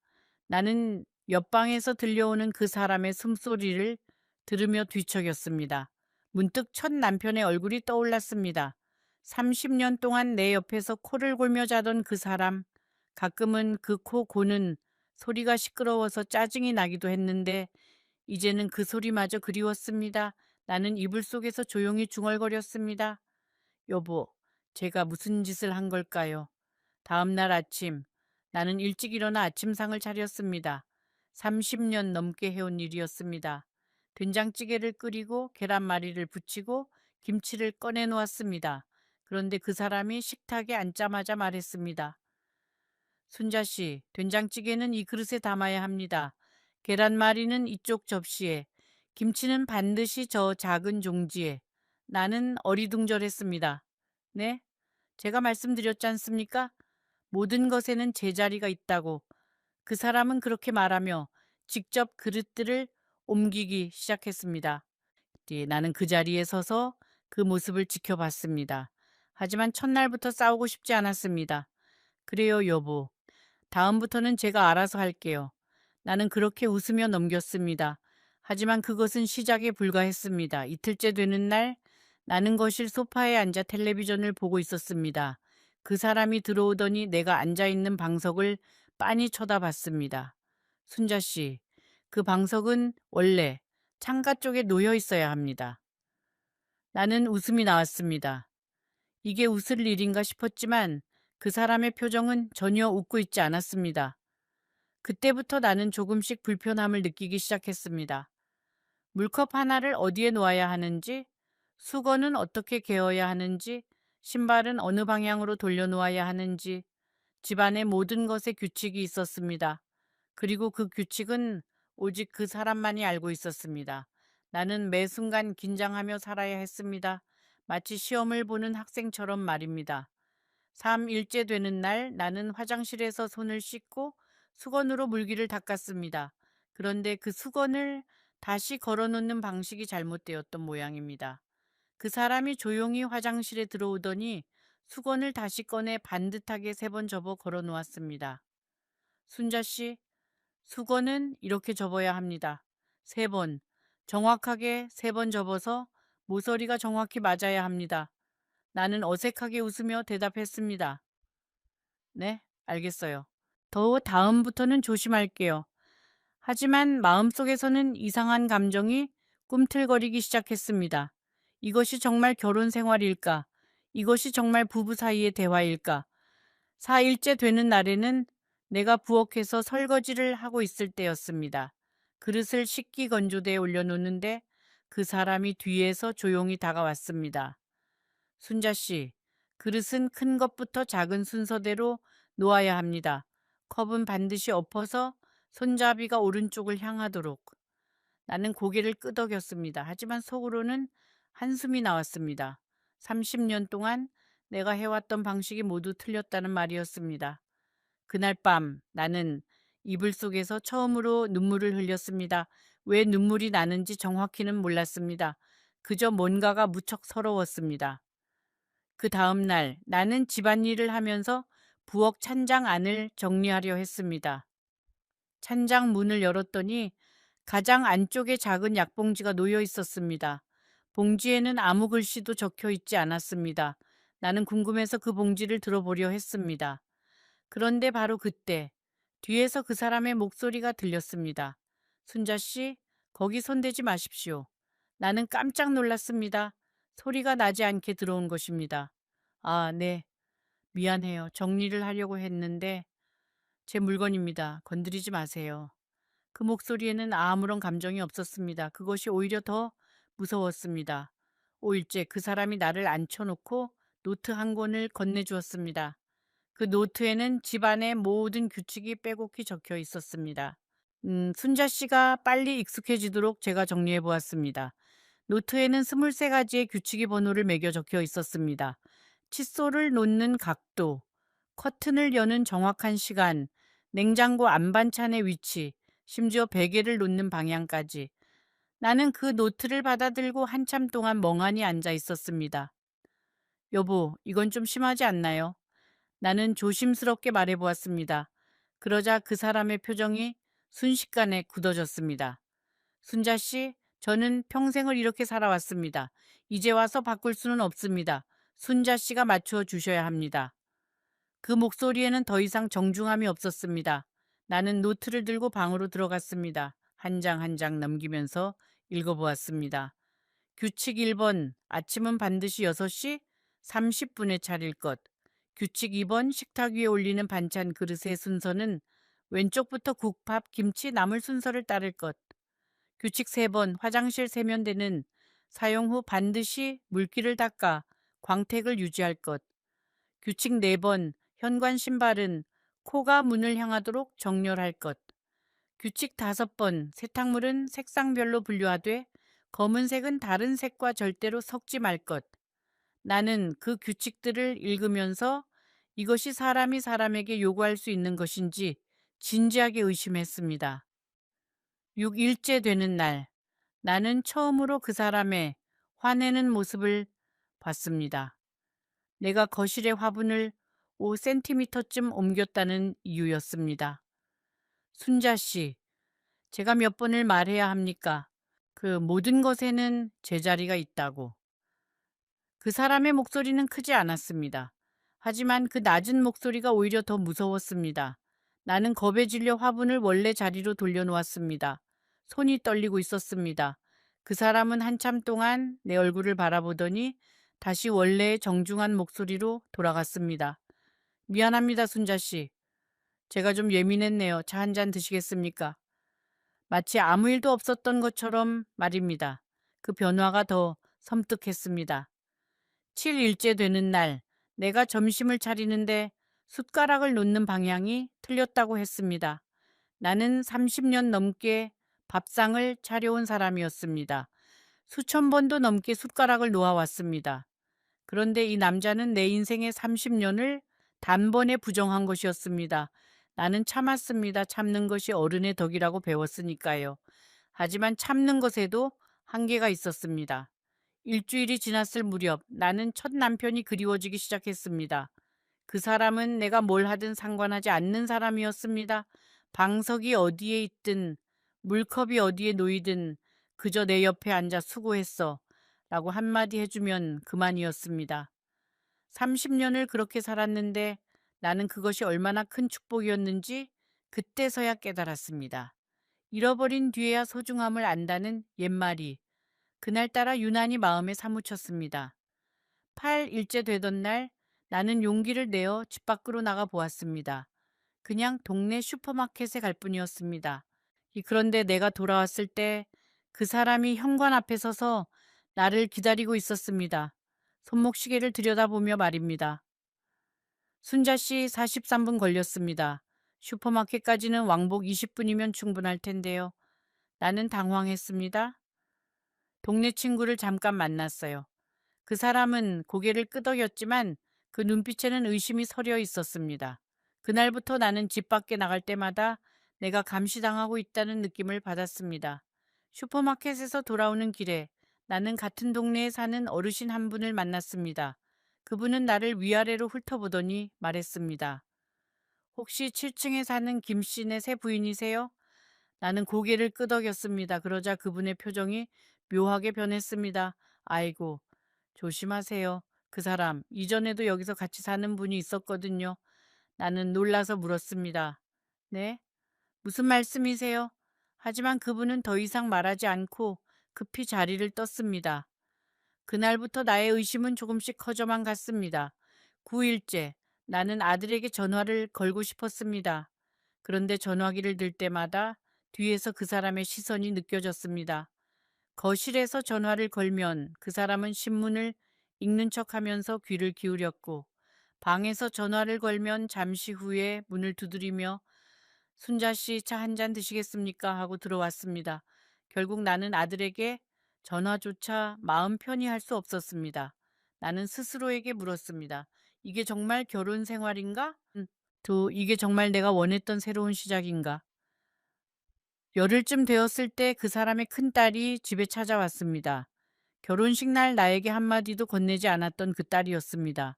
[SPEAKER 1] 나는 옆방에서 들려오는 그 사람의 숨소리를 들으며 뒤척였습니다. 문득 첫 남편의 얼굴이 떠올랐습니다. 30년 동안 내 옆에서 코를 골며 자던 그 사람. 가끔은 그 코 고는 소리가 시끄러워서 짜증이 나기도 했는데 이제는 그 소리마저 그리웠습니다. 나는 이불 속에서 조용히 중얼거렸습니다. 여보, 제가 무슨 짓을 한 걸까요? 다음 날 아침, 나는 일찍 일어나 아침상을 차렸습니다. 30년 넘게 해온 일이었습니다. 된장찌개를 끓이고 계란말이를 부치고 김치를 꺼내 놓았습니다. 그런데 그 사람이 식탁에 앉자마자 말했습니다. 순자 씨, 된장찌개는 이 그릇에 담아야 합니다. 계란말이는 이쪽 접시에, 김치는 반드시 저 작은 종지에. 나는 어리둥절했습니다. 네? 제가 말씀드렸지 않습니까? 모든 것에는 제자리가 있다고. 그 사람은 그렇게 말하며 직접 그릇들을 옮기기 시작했습니다. 나는 그 자리에 서서 그 모습을 지켜봤습니다. 하지만 첫날부터 싸우고 싶지 않았습니다. 그래요, 여보. 다음부터는 제가 알아서 할게요. 나는 그렇게 웃으며 넘겼습니다. 하지만 그것은 시작에 불과했습니다. 이틀째 되는 날, 나는 거실 소파에 앉아 텔레비전을 보고 있었습니다. 그 사람이 들어오더니 내가 앉아있는 방석을 빤히 쳐다봤습니다. 순자 씨, 그 방석은 원래 창가 쪽에 놓여 있어야 합니다. 나는 웃음이 나왔습니다. 이게 웃을 일인가 싶었지만 그 사람의 표정은 전혀 웃고 있지 않았습니다. 그때부터 나는 조금씩 불편함을 느끼기 시작했습니다. 물컵 하나를 어디에 놓아야 하는지, 수건은 어떻게 개어야 하는지, 신발은 어느 방향으로 돌려놓아야 하는지, 집안의 모든 것에 규칙이 있었습니다. 그리고 그 규칙은 오직 그 사람만이 알고 있었습니다. 나는 매 순간 긴장하며 살아야 했습니다. 마치 시험을 보는 학생처럼 말입니다. 3일째 되는 날 나는 화장실에서 손을 씻고 수건으로 물기를 닦았습니다. 그런데 그 수건을 다시 걸어놓는 방식이 잘못되었던 모양입니다. 그 사람이 조용히 화장실에 들어오더니 수건을 다시 꺼내 반듯하게 3번 접어 걸어 놓았습니다. 순자 씨, 수건은 이렇게 접어야 합니다. 3번, 정확하게 3번 접어서 모서리가 정확히 맞아야 합니다. 나는 어색하게 웃으며 대답했습니다. 네, 알겠어요. 더 다음부터는 조심할게요. 하지만 마음속에서는 이상한 감정이 꿈틀거리기 시작했습니다. 이것이 정말 결혼 생활일까? 이것이 정말 부부 사이의 대화일까? 4일째 되는 날에는 내가 부엌에서 설거지를 하고 있을 때였습니다. 그릇을 식기 건조대에 올려놓는데 그 사람이 뒤에서 조용히 다가왔습니다. 순자 씨, 그릇은 큰 것부터 작은 순서대로 놓아야 합니다. 컵은 반드시 엎어서 손잡이가 오른쪽을 향하도록. 나는 고개를 끄덕였습니다. 하지만 속으로는 한숨이 나왔습니다. 30년 동안 내가 해왔던 방식이 모두 틀렸다는 말이었습니다. 그날 밤 나는 이불 속에서 처음으로 눈물을 흘렸습니다. 왜 눈물이 나는지 정확히는 몰랐습니다. 그저 뭔가가 무척 서러웠습니다. 그 다음 날 나는 집안일을 하면서 부엌 찬장 안을 정리하려 했습니다. 찬장 문을 열었더니 가장 안쪽에 작은 약봉지가 놓여 있었습니다. 봉지에는 아무 글씨도 적혀 있지 않았습니다. 나는 궁금해서 그 봉지를 들어보려 했습니다. 그런데 바로 그때 뒤에서 그 사람의 목소리가 들렸습니다. 순자 씨, 거기 손대지 마십시오. 나는 깜짝 놀랐습니다. 소리가 나지 않게 들어온 것입니다. 아, 네. 미안해요. 정리를 하려고 했는데 제 물건입니다. 건드리지 마세요. 그 목소리에는 아무런 감정이 없었습니다. 그것이 오히려 더 무서웠습니다. 5일째 그 사람이 나를 앉혀놓고 노트 한 권을 건네주었습니다. 그 노트에는 집안의 모든 규칙이 빼곡히 적혀 있었습니다. 순자 씨가 빨리 익숙해지도록 제가 정리해 보았습니다. 노트에는 23가지의 규칙이 번호를 매겨 적혀 있었습니다. 칫솔을 놓는 각도, 커튼을 여는 정확한 시간, 냉장고 안반찬의 위치, 심지어 베개를 놓는 방향까지. 나는 그 노트를 받아들고 한참 동안 멍하니 앉아 있었습니다. 여보, 이건 좀 심하지 않나요? 나는 조심스럽게 말해보았습니다. 그러자 그 사람의 표정이 순식간에 굳어졌습니다. 순자 씨, 저는 평생을 이렇게 살아왔습니다. 이제 와서 바꿀 수는 없습니다. 순자 씨가 맞추어 주셔야 합니다. 그 목소리에는 더 이상 정중함이 없었습니다. 나는 노트를 들고 방으로 들어갔습니다. 한 장 한 장 넘기면서 읽어보았습니다. 규칙 1번, 아침은 반드시 6시 30분에 차릴 것. 규칙 2번, 식탁 위에 올리는 반찬 그릇의 순서는 왼쪽부터 국밥, 김치, 나물 순서를 따를 것. 규칙 3번, 화장실 세면대는 사용 후 반드시 물기를 닦아 광택을 유지할 것. 규칙 4번, 현관 신발은 코가 문을 향하도록 정렬할 것. 규칙 5번, 세탁물은 색상별로 분류하되 검은색은 다른 색과 절대로 섞지 말 것. 나는 그 규칙들을 읽으면서 이것이 사람이 사람에게 요구할 수 있는 것인지 진지하게 의심했습니다. 6일째 되는 날, 나는 처음으로 그 사람의 화내는 모습을 봤습니다. 내가 거실의 화분을 5cm쯤 옮겼다는 이유였습니다. 순자 씨, 제가 몇 번을 말해야 합니까? 그 모든 것에는 제자리가 있다고. 그 사람의 목소리는 크지 않았습니다. 하지만 그 낮은 목소리가 오히려 더 무서웠습니다. 나는 겁에 질려 화분을 원래 자리로 돌려놓았습니다. 손이 떨리고 있었습니다. 그 사람은 한참 동안 내 얼굴을 바라보더니 다시 원래의 정중한 목소리로 돌아갔습니다. 미안합니다, 순자 씨. 제가 좀 예민했네요. 차 한 잔 드시겠습니까? 마치 아무 일도 없었던 것처럼 말입니다. 그 변화가 더 섬뜩했습니다. 7일째 되는 날, 내가 점심을 차리는데 숟가락을 놓는 방향이 틀렸다고 했습니다. 나는 30년 넘게 밥상을 차려온 사람이었습니다. 수천 번도 넘게 숟가락을 놓아왔습니다. 그런데 이 남자는 내 인생의 30년을 단번에 부정한 것이었습니다. 나는 참았습니다. 참는 것이 어른의 덕이라고 배웠으니까요. 하지만 참는 것에도 한계가 있었습니다. 일주일이 지났을 무렵 나는 첫 남편이 그리워지기 시작했습니다. 그 사람은 내가 뭘 하든 상관하지 않는 사람이었습니다. 방석이 어디에 있든 물컵이 어디에 놓이든 그저 내 옆에 앉아 수고했어 라고 한마디 해주면 그만이었습니다. 30년을 그렇게 살았는데 나는 그것이 얼마나 큰 축복이었는지 그때서야 깨달았습니다. 잃어버린 뒤에야 소중함을 안다는 옛말이 그날따라 유난히 마음에 사무쳤습니다. 8일째 되던 날 나는 용기를 내어 집 밖으로 나가 보았습니다. 그냥 동네 슈퍼마켓에 갈 뿐이었습니다. 그런데 내가 돌아왔을 때 그 사람이 현관 앞에 서서 나를 기다리고 있었습니다. 손목시계를 들여다보며 말입니다. 순자 씨 43분 걸렸습니다. 슈퍼마켓까지는 왕복 20분이면 충분할 텐데요. 나는 당황했습니다. 동네 친구를 잠깐 만났어요. 그 사람은 고개를 끄덕였지만 그 눈빛에는 의심이 서려 있었습니다. 그날부터 나는 집 밖에 나갈 때마다 내가 감시당하고 있다는 느낌을 받았습니다. 슈퍼마켓에서 돌아오는 길에 나는 같은 동네에 사는 어르신 한 분을 만났습니다. 그분은 나를 위아래로 훑어보더니 말했습니다. 혹시 7층에 사는 김 씨네 새 부인이세요? 나는 고개를 끄덕였습니다. 그러자 그분의 표정이 묘하게 변했습니다. 아이고, 조심하세요. 그 사람, 이전에도 여기서 같이 사는 분이 있었거든요. 나는 놀라서 물었습니다. 네? 무슨 말씀이세요? 하지만 그분은 더 이상 말하지 않고 급히 자리를 떴습니다. 그날부터 나의 의심은 조금씩 커져만 갔습니다. 9일째, 나는 아들에게 전화를 걸고 싶었습니다. 그런데 전화기를 들 때마다 뒤에서 그 사람의 시선이 느껴졌습니다. 거실에서 전화를 걸면 그 사람은 신문을 읽는 척하면서 귀를 기울였고 방에서 전화를 걸면 잠시 후에 문을 두드리며 순자 씨 차 한 잔 드시겠습니까? 하고 들어왔습니다. 결국 나는 아들에게 전화조차 마음 편히 할 수 없었습니다. 나는 스스로에게 물었습니다. 이게 정말 결혼 생활인가? 또 이게 정말 내가 원했던 새로운 시작인가? 열흘쯤 되었을 때 그 사람의 큰딸이 집에 찾아왔습니다. 결혼식 날 나에게 한마디도 건네지 않았던 그 딸이었습니다.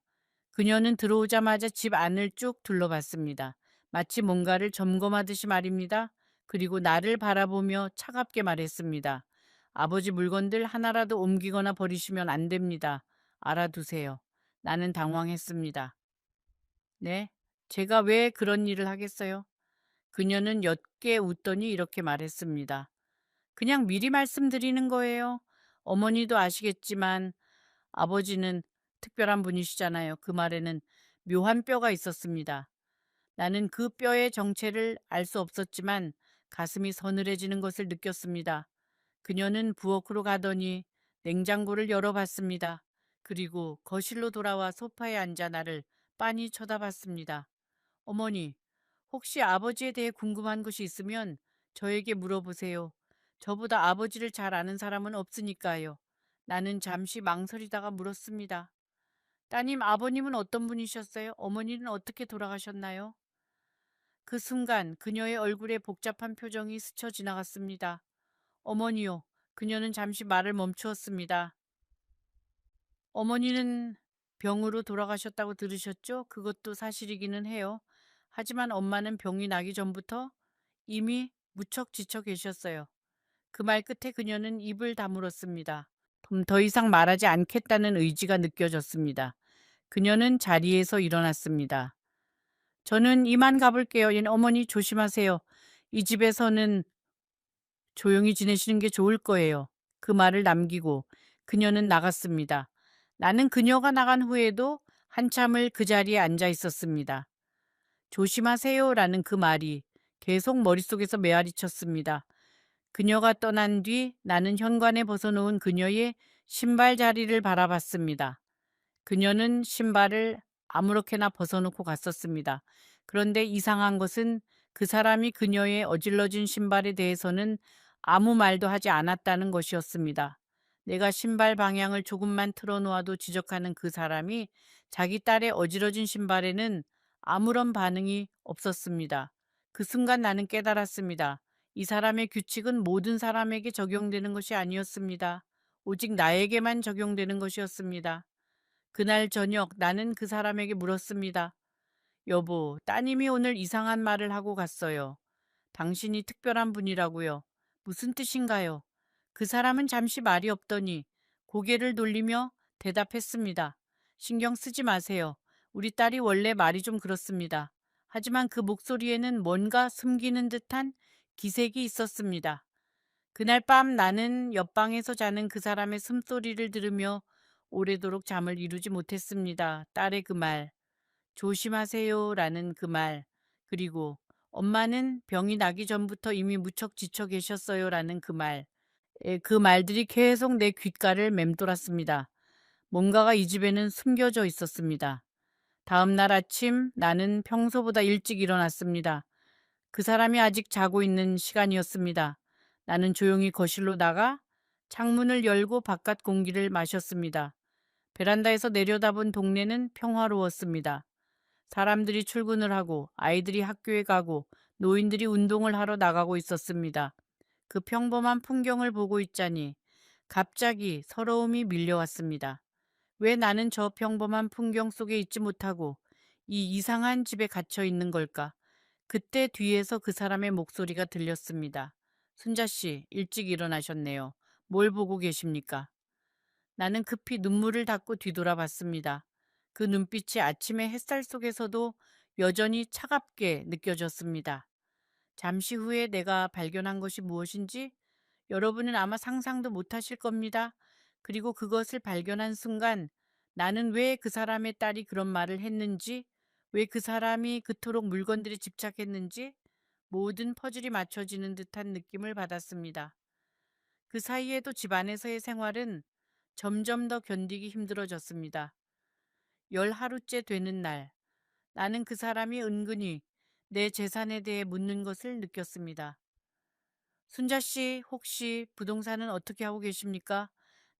[SPEAKER 1] 그녀는 들어오자마자 집 안을 쭉 둘러봤습니다. 마치 뭔가를 점검하듯이 말입니다. 그리고 나를 바라보며 차갑게 말했습니다. 아버지 물건들 하나라도 옮기거나 버리시면 안 됩니다. 알아두세요. 나는 당황했습니다. 네? 제가 왜 그런 일을 하겠어요? 그녀는 옅게 웃더니 이렇게 말했습니다. 그냥 미리 말씀드리는 거예요. 어머니도 아시겠지만 아버지는 특별한 분이시잖아요. 그 말에는 묘한 뼈가 있었습니다. 나는 그 뼈의 정체를 알 수 없었지만 가슴이 서늘해지는 것을 느꼈습니다. 그녀는 부엌으로 가더니 냉장고를 열어봤습니다. 그리고 거실로 돌아와 소파에 앉아 나를 빤히 쳐다봤습니다. 어머니, 혹시 아버지에 대해 궁금한 것이 있으면 저에게 물어보세요. 저보다 아버지를 잘 아는 사람은 없으니까요. 나는 잠시 망설이다가 물었습니다. 따님, 아버님은 어떤 분이셨어요? 어머니는 어떻게 돌아가셨나요? 그 순간 그녀의 얼굴에 복잡한 표정이 스쳐 지나갔습니다. 어머니요. 그녀는 잠시 말을 멈추었습니다. 어머니는 병으로 돌아가셨다고 들으셨죠? 그것도 사실이기는 해요. 하지만 엄마는 병이 나기 전부터 이미 무척 지쳐 계셨어요. 그 말 끝에 그녀는 입을 다물었습니다. 더 이상 말하지 않겠다는 의지가 느껴졌습니다. 그녀는 자리에서 일어났습니다. 저는 이만 가볼게요. 어머니 조심하세요. 이 집에서는 조용히 지내시는 게 좋을 거예요. 그 말을 남기고 그녀는 나갔습니다. 나는 그녀가 나간 후에도 한참을 그 자리에 앉아 있었습니다. 조심하세요라는 그 말이 계속 머릿속에서 메아리 쳤습니다. 그녀가 떠난 뒤 나는 현관에 벗어놓은 그녀의 신발 자리를 바라봤습니다. 그녀는 신발을 아무렇게나 벗어놓고 갔었습니다. 그런데 이상한 것은 그 사람이 그녀의 어질러진 신발에 대해서는 아무 말도 하지 않았다는 것이었습니다. 내가 신발 방향을 조금만 틀어놓아도 지적하는 그 사람이 자기 딸의 어지러진 신발에는 아무런 반응이 없었습니다. 그 순간 나는 깨달았습니다. 이 사람의 규칙은 모든 사람에게 적용되는 것이 아니었습니다. 오직 나에게만 적용되는 것이었습니다. 그날 저녁 나는 그 사람에게 물었습니다. 여보, 따님이 오늘 이상한 말을 하고 갔어요. 당신이 특별한 분이라고요. 무슨 뜻인가요? 그 사람은 잠시 말이 없더니 고개를 돌리며 대답했습니다. 신경 쓰지 마세요. 우리 딸이 원래 말이 좀 그렇습니다. 하지만 그 목소리에는 뭔가 숨기는 듯한 기색이 있었습니다. 그날 밤 나는 옆방에서 자는 그 사람의 숨소리를 들으며 오래도록 잠을 이루지 못했습니다. 딸의 그 말, 조심하세요라는 그 말, 그리고 엄마는 병이 나기 전부터 이미 무척 지쳐 계셨어요라는 그 말. 그 말들이 계속 내 귓가를 맴돌았습니다. 뭔가가 이 집에는 숨겨져 있었습니다. 다음 날 아침 나는 평소보다 일찍 일어났습니다. 그 사람이 아직 자고 있는 시간이었습니다. 나는 조용히 거실로 나가 창문을 열고 바깥 공기를 마셨습니다. 베란다에서 내려다본 동네는 평화로웠습니다. 사람들이 출근을 하고 아이들이 학교에 가고 노인들이 운동을 하러 나가고 있었습니다. 그 평범한 풍경을 보고 있자니 갑자기 서러움이 밀려왔습니다. 왜 나는 저 평범한 풍경 속에 있지 못하고 이 이상한 집에 갇혀 있는 걸까? 그때 뒤에서 그 사람의 목소리가 들렸습니다. 순자 씨, 일찍 일어나셨네요. 뭘 보고 계십니까? 나는 급히 눈물을 닦고 뒤돌아봤습니다. 그 눈빛이 아침의 햇살 속에서도 여전히 차갑게 느껴졌습니다. 잠시 후에 내가 발견한 것이 무엇인지 여러분은 아마 상상도 못하실 겁니다. 그리고 그것을 발견한 순간 나는 왜 그 사람의 딸이 그런 말을 했는지, 왜 그 사람이 그토록 물건들에 집착했는지 모든 퍼즐이 맞춰지는 듯한 느낌을 받았습니다. 그 사이에도 집안에서의 생활은 점점 더 견디기 힘들어졌습니다. 열 하루째 되는 날, 나는 그 사람이 은근히 내 재산에 대해 묻는 것을 느꼈습니다. 순자 씨, 혹시 부동산은 어떻게 하고 계십니까?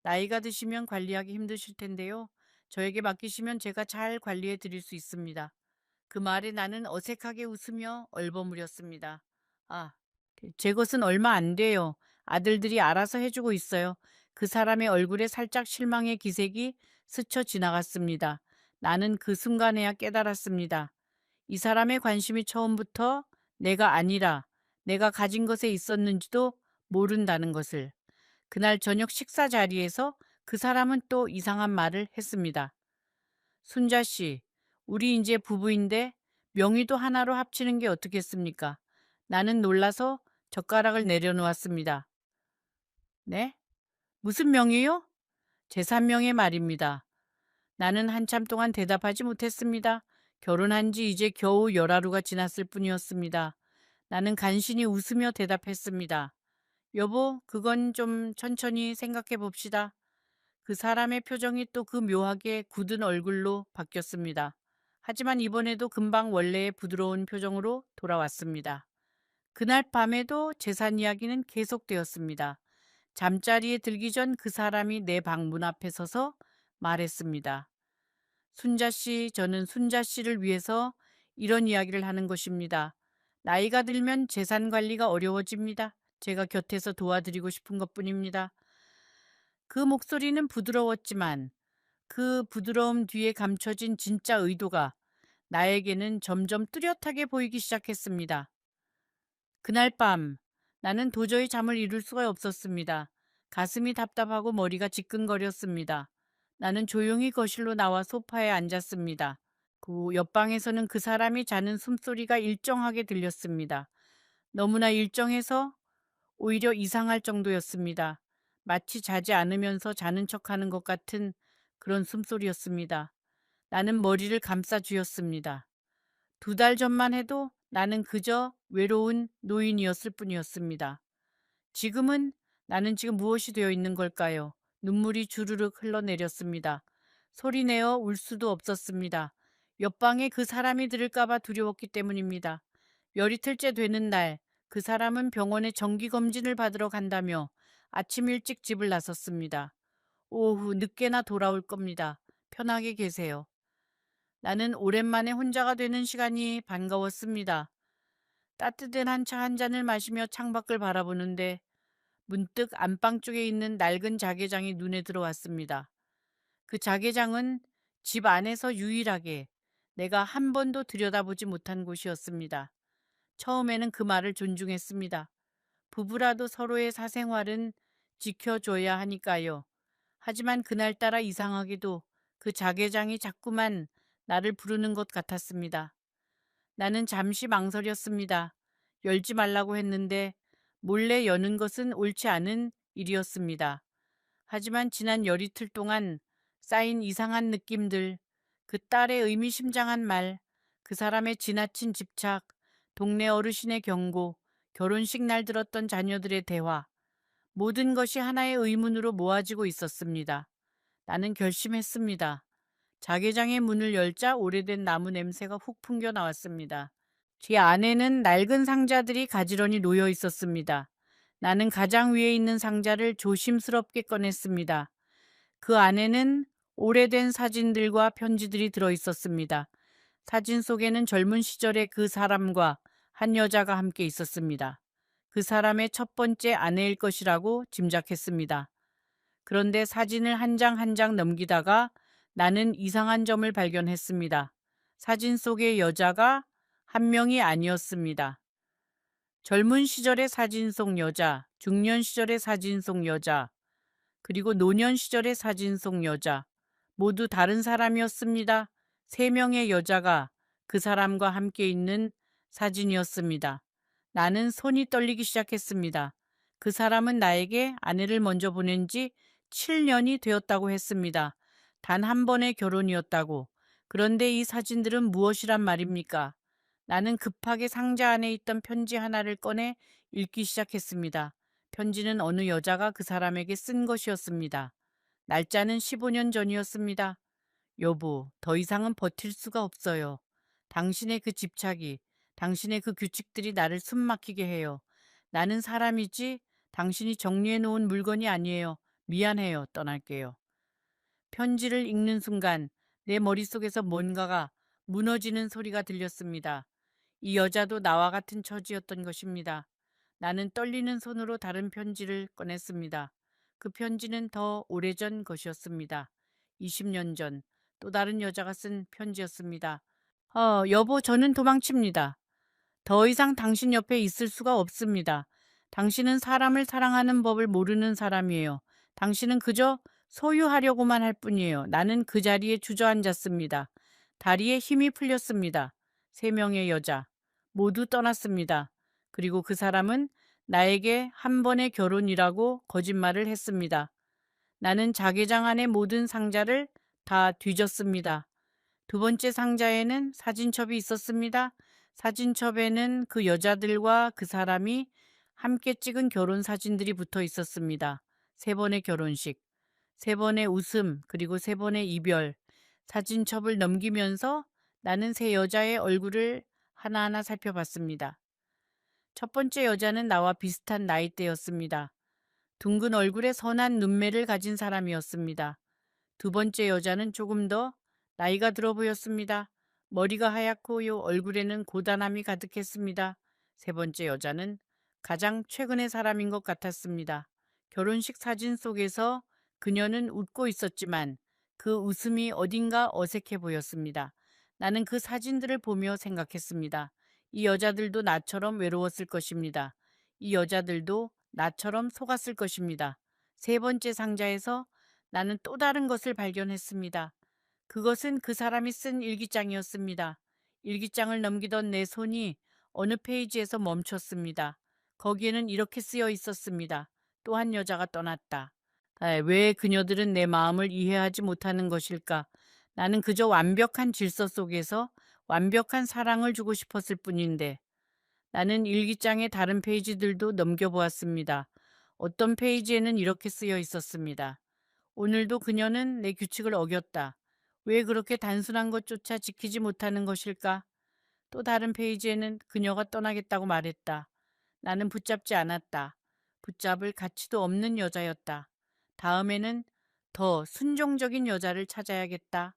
[SPEAKER 1] 나이가 드시면 관리하기 힘드실 텐데요. 저에게 맡기시면 제가 잘 관리해 드릴 수 있습니다. 그 말에 나는 어색하게 웃으며 얼버무렸습니다. 아, 제 것은 얼마 안 돼요. 아들들이 알아서 해주고 있어요. 그 사람의 얼굴에 살짝 실망의 기색이 스쳐 지나갔습니다. 나는 그 순간에야 깨달았습니다. 이 사람의 관심이 처음부터 내가 아니라 내가 가진 것에 있었는지도 모른다는 것을. 그날 저녁 식사 자리에서 그 사람은 또 이상한 말을 했습니다. 순자 씨, 우리 이제 부부인데 명의도 하나로 합치는 게 어떻겠습니까? 나는 놀라서 젓가락을 내려놓았습니다. 네? 무슨 명의요? 제3명의 말입니다. 나는 한참 동안 대답하지 못했습니다. 결혼한 지 이제 겨우 열하루가 지났을 뿐이었습니다. 나는 간신히 웃으며 대답했습니다. 여보, 그건 좀 천천히 생각해 봅시다. 그 사람의 표정이 또 그 묘하게 굳은 얼굴로 바뀌었습니다. 하지만 이번에도 금방 원래의 부드러운 표정으로 돌아왔습니다. 그날 밤에도 재산 이야기는 계속되었습니다. 잠자리에 들기 전 그 사람이 내 방 문 앞에 서서 말했습니다. 순자 씨, 저는 순자 씨를 위해서 이런 이야기를 하는 것입니다. 나이가 들면 재산 관리가 어려워집니다. 제가 곁에서 도와드리고 싶은 것뿐입니다. 그 목소리는 부드러웠지만 그 부드러움 뒤에 감춰진 진짜 의도가 나에게는 점점 뚜렷하게 보이기 시작했습니다. 그날 밤 나는 도저히 잠을 이룰 수가 없었습니다. 가슴이 답답하고 머리가 지끈거렸습니다. 나는 조용히 거실로 나와 소파에 앉았습니다. 그 옆방에서는 그 사람이 자는 숨소리가 일정하게 들렸습니다. 너무나 일정해서 오히려 이상할 정도였습니다. 마치 자지 않으면서 자는 척하는 것 같은 그런 숨소리였습니다. 나는 머리를 감싸 쥐었습니다. 2달 전만 해도 나는 그저 외로운 노인이었을 뿐이었습니다. 지금은 나는 지금 무엇이 되어 있는 걸까요? 눈물이 주르륵 흘러내렸습니다. 소리내어 울 수도 없었습니다. 옆방에 그 사람이 들을까봐 두려웠기 때문입니다. 열이틀째 되는 날, 그 사람은 병원에 정기검진을 받으러 간다며 아침 일찍 집을 나섰습니다. 오후 늦게나 돌아올 겁니다. 편하게 계세요. 나는 오랜만에 혼자가 되는 시간이 반가웠습니다. 따뜻한 차 한 잔을 마시며 창밖을 바라보는데 문득 안방 쪽에 있는 낡은 자개장이 눈에 들어왔습니다. 그 자개장은 집 안에서 유일하게 내가 한 번도 들여다보지 못한 곳이었습니다. 처음에는 그 말을 존중했습니다. 부부라도 서로의 사생활은 지켜줘야 하니까요. 하지만 그날따라 이상하게도 그 자개장이 자꾸만 나를 부르는 것 같았습니다. 나는 잠시 망설였습니다. 열지 말라고 했는데 몰래 여는 것은 옳지 않은 일이었습니다. 하지만 지난 열이틀 동안 쌓인 이상한 느낌들, 그 딸의 의미심장한 말, 그 사람의 지나친 집착, 동네 어르신의 경고, 결혼식 날 들었던 자녀들의 대화, 모든 것이 하나의 의문으로 모아지고 있었습니다. 나는 결심했습니다. 자개장의 문을 열자 오래된 나무 냄새가 훅 풍겨 나왔습니다. 제 안에는 낡은 상자들이 가지런히 놓여 있었습니다. 나는 가장 위에 있는 상자를 조심스럽게 꺼냈습니다. 그 안에는 오래된 사진들과 편지들이 들어 있었습니다. 사진 속에는 젊은 시절의 그 사람과 한 여자가 함께 있었습니다. 그 사람의 첫 번째 아내일 것이라고 짐작했습니다. 그런데 사진을 한 장 한 장 넘기다가 나는 이상한 점을 발견했습니다. 사진 속의 여자가 한 명이 아니었습니다. 젊은 시절의 사진 속 여자, 중년 시절의 사진 속 여자, 그리고 노년 시절의 사진 속 여자, 모두 다른 사람이었습니다. 세 명의 여자가 그 사람과 함께 있는 사진이었습니다. 나는 손이 떨리기 시작했습니다. 그 사람은 나에게 아내를 먼저 보낸 지 7년이 되었다고 했습니다. 단 한 번의 결혼이었다고. 그런데 이 사진들은 무엇이란 말입니까? 나는 급하게 상자 안에 있던 편지 하나를 꺼내 읽기 시작했습니다. 편지는 어느 여자가 그 사람에게 쓴 것이었습니다. 날짜는 15년 전이었습니다. 여보, 더 이상은 버틸 수가 없어요. 당신의 그 집착이, 당신의 그 규칙들이 나를 숨막히게 해요. 나는 사람이지 당신이 정리해 놓은 물건이 아니에요. 미안해요. 떠날게요. 편지를 읽는 순간 내 머릿속에서 뭔가가 무너지는 소리가 들렸습니다. 이 여자도 나와 같은 처지였던 것입니다. 나는 떨리는 손으로 다른 편지를 꺼냈습니다. 그 편지는 더 오래전 것이었습니다. 20년 전 또 다른 여자가 쓴 편지였습니다. 여보, 저는 도망칩니다. 더 이상 당신 옆에 있을 수가 없습니다. 당신은 사람을 사랑하는 법을 모르는 사람이에요. 당신은 그저 소유하려고만 할 뿐이에요. 나는 그 자리에 주저앉았습니다. 다리에 힘이 풀렸습니다. 세 명의 여자 모두 떠났습니다. 그리고 그 사람은 나에게 한 번의 결혼이라고 거짓말을 했습니다. 나는 자개장 안의 모든 상자를 다 뒤졌습니다. 두 번째 상자에는 사진첩이 있었습니다. 사진첩에는 그 여자들과 그 사람이 함께 찍은 결혼 사진들이 붙어 있었습니다. 세 번의 결혼식, 세 번의 웃음, 그리고 세 번의 이별. 사진첩을 넘기면서 나는 세 여자의 얼굴을 하나하나 살펴봤습니다. 첫 번째 여자는 나와 비슷한 나이대였습니다. 둥근 얼굴에 선한 눈매를 가진 사람이었습니다. 두 번째 여자는 조금 더 나이가 들어 보였습니다. 머리가 하얗고 얼굴에는 고단함이 가득했습니다. 세 번째 여자는 가장 최근의 사람인 것 같았습니다. 결혼식 사진 속에서 그녀는 웃고 있었지만 그 웃음이 어딘가 어색해 보였습니다. 나는 그 사진들을 보며 생각했습니다. 이 여자들도 나처럼 외로웠을 것입니다. 이 여자들도 나처럼 속았을 것입니다. 세 번째 상자에서 나는 또 다른 것을 발견했습니다. 그것은 그 사람이 쓴 일기장이었습니다. 일기장을 넘기던 내 손이 어느 페이지에서 멈췄습니다. 거기에는 이렇게 쓰여 있었습니다. 또 한 여자가 떠났다. 왜 그녀들은 내 마음을 이해하지 못하는 것일까? 나는 그저 완벽한 질서 속에서 완벽한 사랑을 주고 싶었을 뿐인데. 나는 일기장의 다른 페이지들도 넘겨보았습니다. 어떤 페이지에는 이렇게 쓰여 있었습니다. 오늘도 그녀는 내 규칙을 어겼다. 왜 그렇게 단순한 것조차 지키지 못하는 것일까? 또 다른 페이지에는 그녀가 떠나겠다고 말했다. 나는 붙잡지 않았다. 붙잡을 가치도 없는 여자였다. 다음에는 더 순종적인 여자를 찾아야겠다.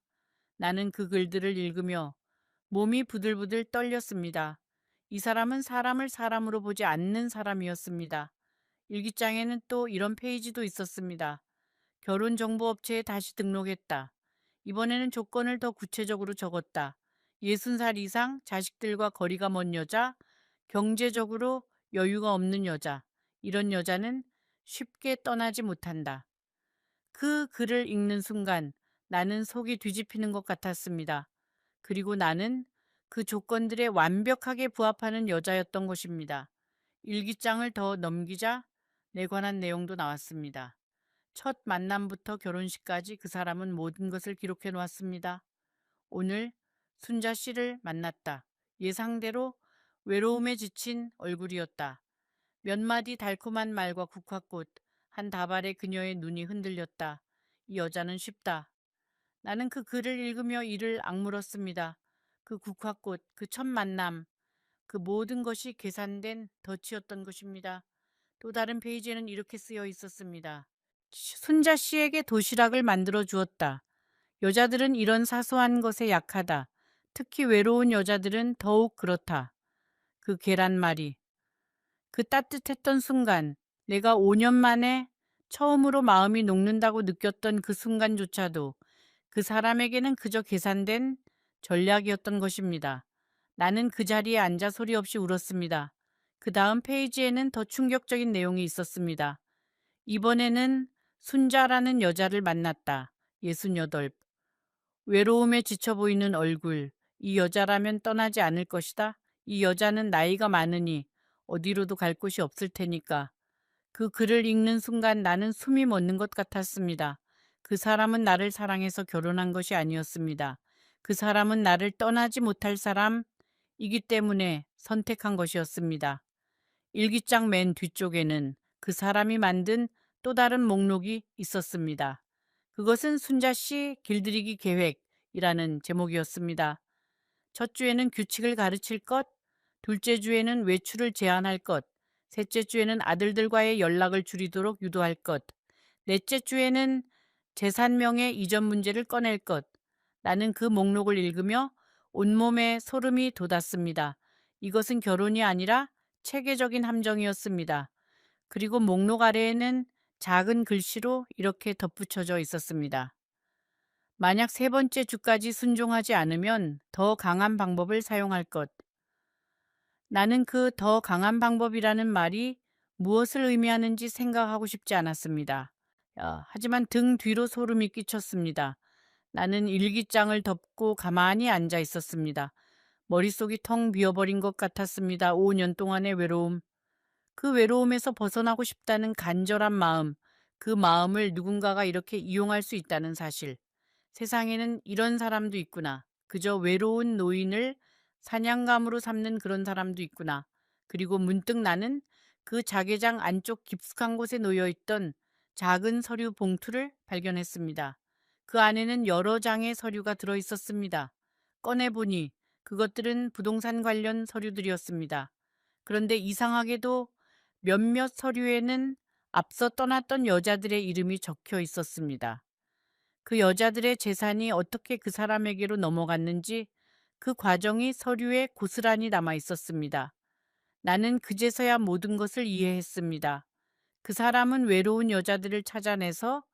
[SPEAKER 1] 나는 그 글들을 읽으며 몸이 부들부들 떨렸습니다. 이 사람은 사람을 사람으로 보지 않는 사람이었습니다. 일기장에는 또 이런 페이지도 있었습니다. 결혼정보업체에 다시 등록했다. 이번에는 조건을 더 구체적으로 적었다. 60살 이상, 자식들과 거리가 먼 여자, 경제적으로 여유가 없는 여자. 이런 여자는 쉽게 떠나지 못한다. 그 글을 읽는 순간 나는 속이 뒤집히는 것 같았습니다. 그리고 나는 그 조건들에 완벽하게 부합하는 여자였던 것입니다. 일기장을 더 넘기자 내 관한 내용도 나왔습니다. 첫 만남부터 결혼식까지 그 사람은 모든 것을 기록해 놓았습니다. 오늘 순자 씨를 만났다. 예상대로 외로움에 지친 얼굴이었다. 몇 마디 달콤한 말과 국화꽃, 한 다발의 그녀의 눈이 흔들렸다. 이 여자는 쉽다. 나는 그 글을 읽으며 이를 악물었습니다. 그 국화꽃, 그 첫 만남, 그 모든 것이 계산된 덫이었던 것입니다. 또 다른 페이지에는 이렇게 쓰여 있었습니다. 순자 씨에게 도시락을 만들어 주었다. 여자들은 이런 사소한 것에 약하다. 특히 외로운 여자들은 더욱 그렇다. 그 계란말이. 그 따뜻했던 순간, 내가 5년 만에 처음으로 마음이 녹는다고 느꼈던 그 순간조차도 그 사람에게는 그저 계산된 전략이었던 것입니다. 나는 그 자리에 앉아 소리 없이 울었습니다. 그 다음 페이지에는 더 충격적인 내용이 있었습니다. 이번에는 순자라는 여자를 만났다. 68. 외로움에 지쳐 보이는 얼굴. 이 여자라면 떠나지 않을 것이다. 이 여자는 나이가 많으니 어디로도 갈 곳이 없을 테니까. 그 글을 읽는 순간 나는 숨이 멎는 것 같았습니다. 그 사람은 나를 사랑해서 결혼한 것이 아니었습니다. 그 사람은 나를 떠나지 못할 사람이기 때문에 선택한 것이었습니다. 일기장 맨 뒤쪽에는 그 사람이 만든 또 다른 목록이 있었습니다. 그것은 순자 씨 길들이기 계획이라는 제목이었습니다. 첫 주에는 규칙을 가르칠 것, 둘째 주에는 외출을 제한할 것, 셋째 주에는 아들들과의 연락을 줄이도록 유도할 것, 넷째 주에는 재산명의 이전 문제를 꺼낼 것. 나는 그 목록을 읽으며 온몸에 소름이 돋았습니다. 이것은 결혼이 아니라 체계적인 함정이었습니다. 그리고 목록 아래에는 작은 글씨로 이렇게 덧붙여져 있었습니다. 만약 세 번째 주까지 순종하지 않으면 더 강한 방법을 사용할 것. 나는 그 더 강한 방법이라는 말이 무엇을 의미하는지 생각하고 싶지 않았습니다. 하지만 등 뒤로 소름이 끼쳤습니다. 나는 일기장을 덮고 가만히 앉아 있었습니다. 머릿속이 텅 비어버린 것 같았습니다. 5년 동안의 외로움. 그 외로움에서 벗어나고 싶다는 간절한 마음, 그 마음을 누군가가 이렇게 이용할 수 있다는 사실. 세상에는 이런 사람도 있구나. 그저 외로운 노인을 사냥감으로 삼는 그런 사람도 있구나. 그리고 문득 나는 그 자개장 안쪽 깊숙한 곳에 놓여있던 작은 서류 봉투를 발견했습니다. 그 안에는 여러 장의 서류가 들어있었습니다. 꺼내보니 그것들은 부동산 관련 서류들이었습니다. 그런데 이상하게도 몇몇 서류에는 앞서 떠났던 여자들의 이름이 적혀 있었습니다. 그 여자들의 재산이 어떻게 그 사람에게로 넘어갔는지 그 과정이 서류에 고스란히 남아 있었습니다. 나는 그제서야 모든 것을 이해했습니다. 그 사람은 외로운 여자들을 찾아내서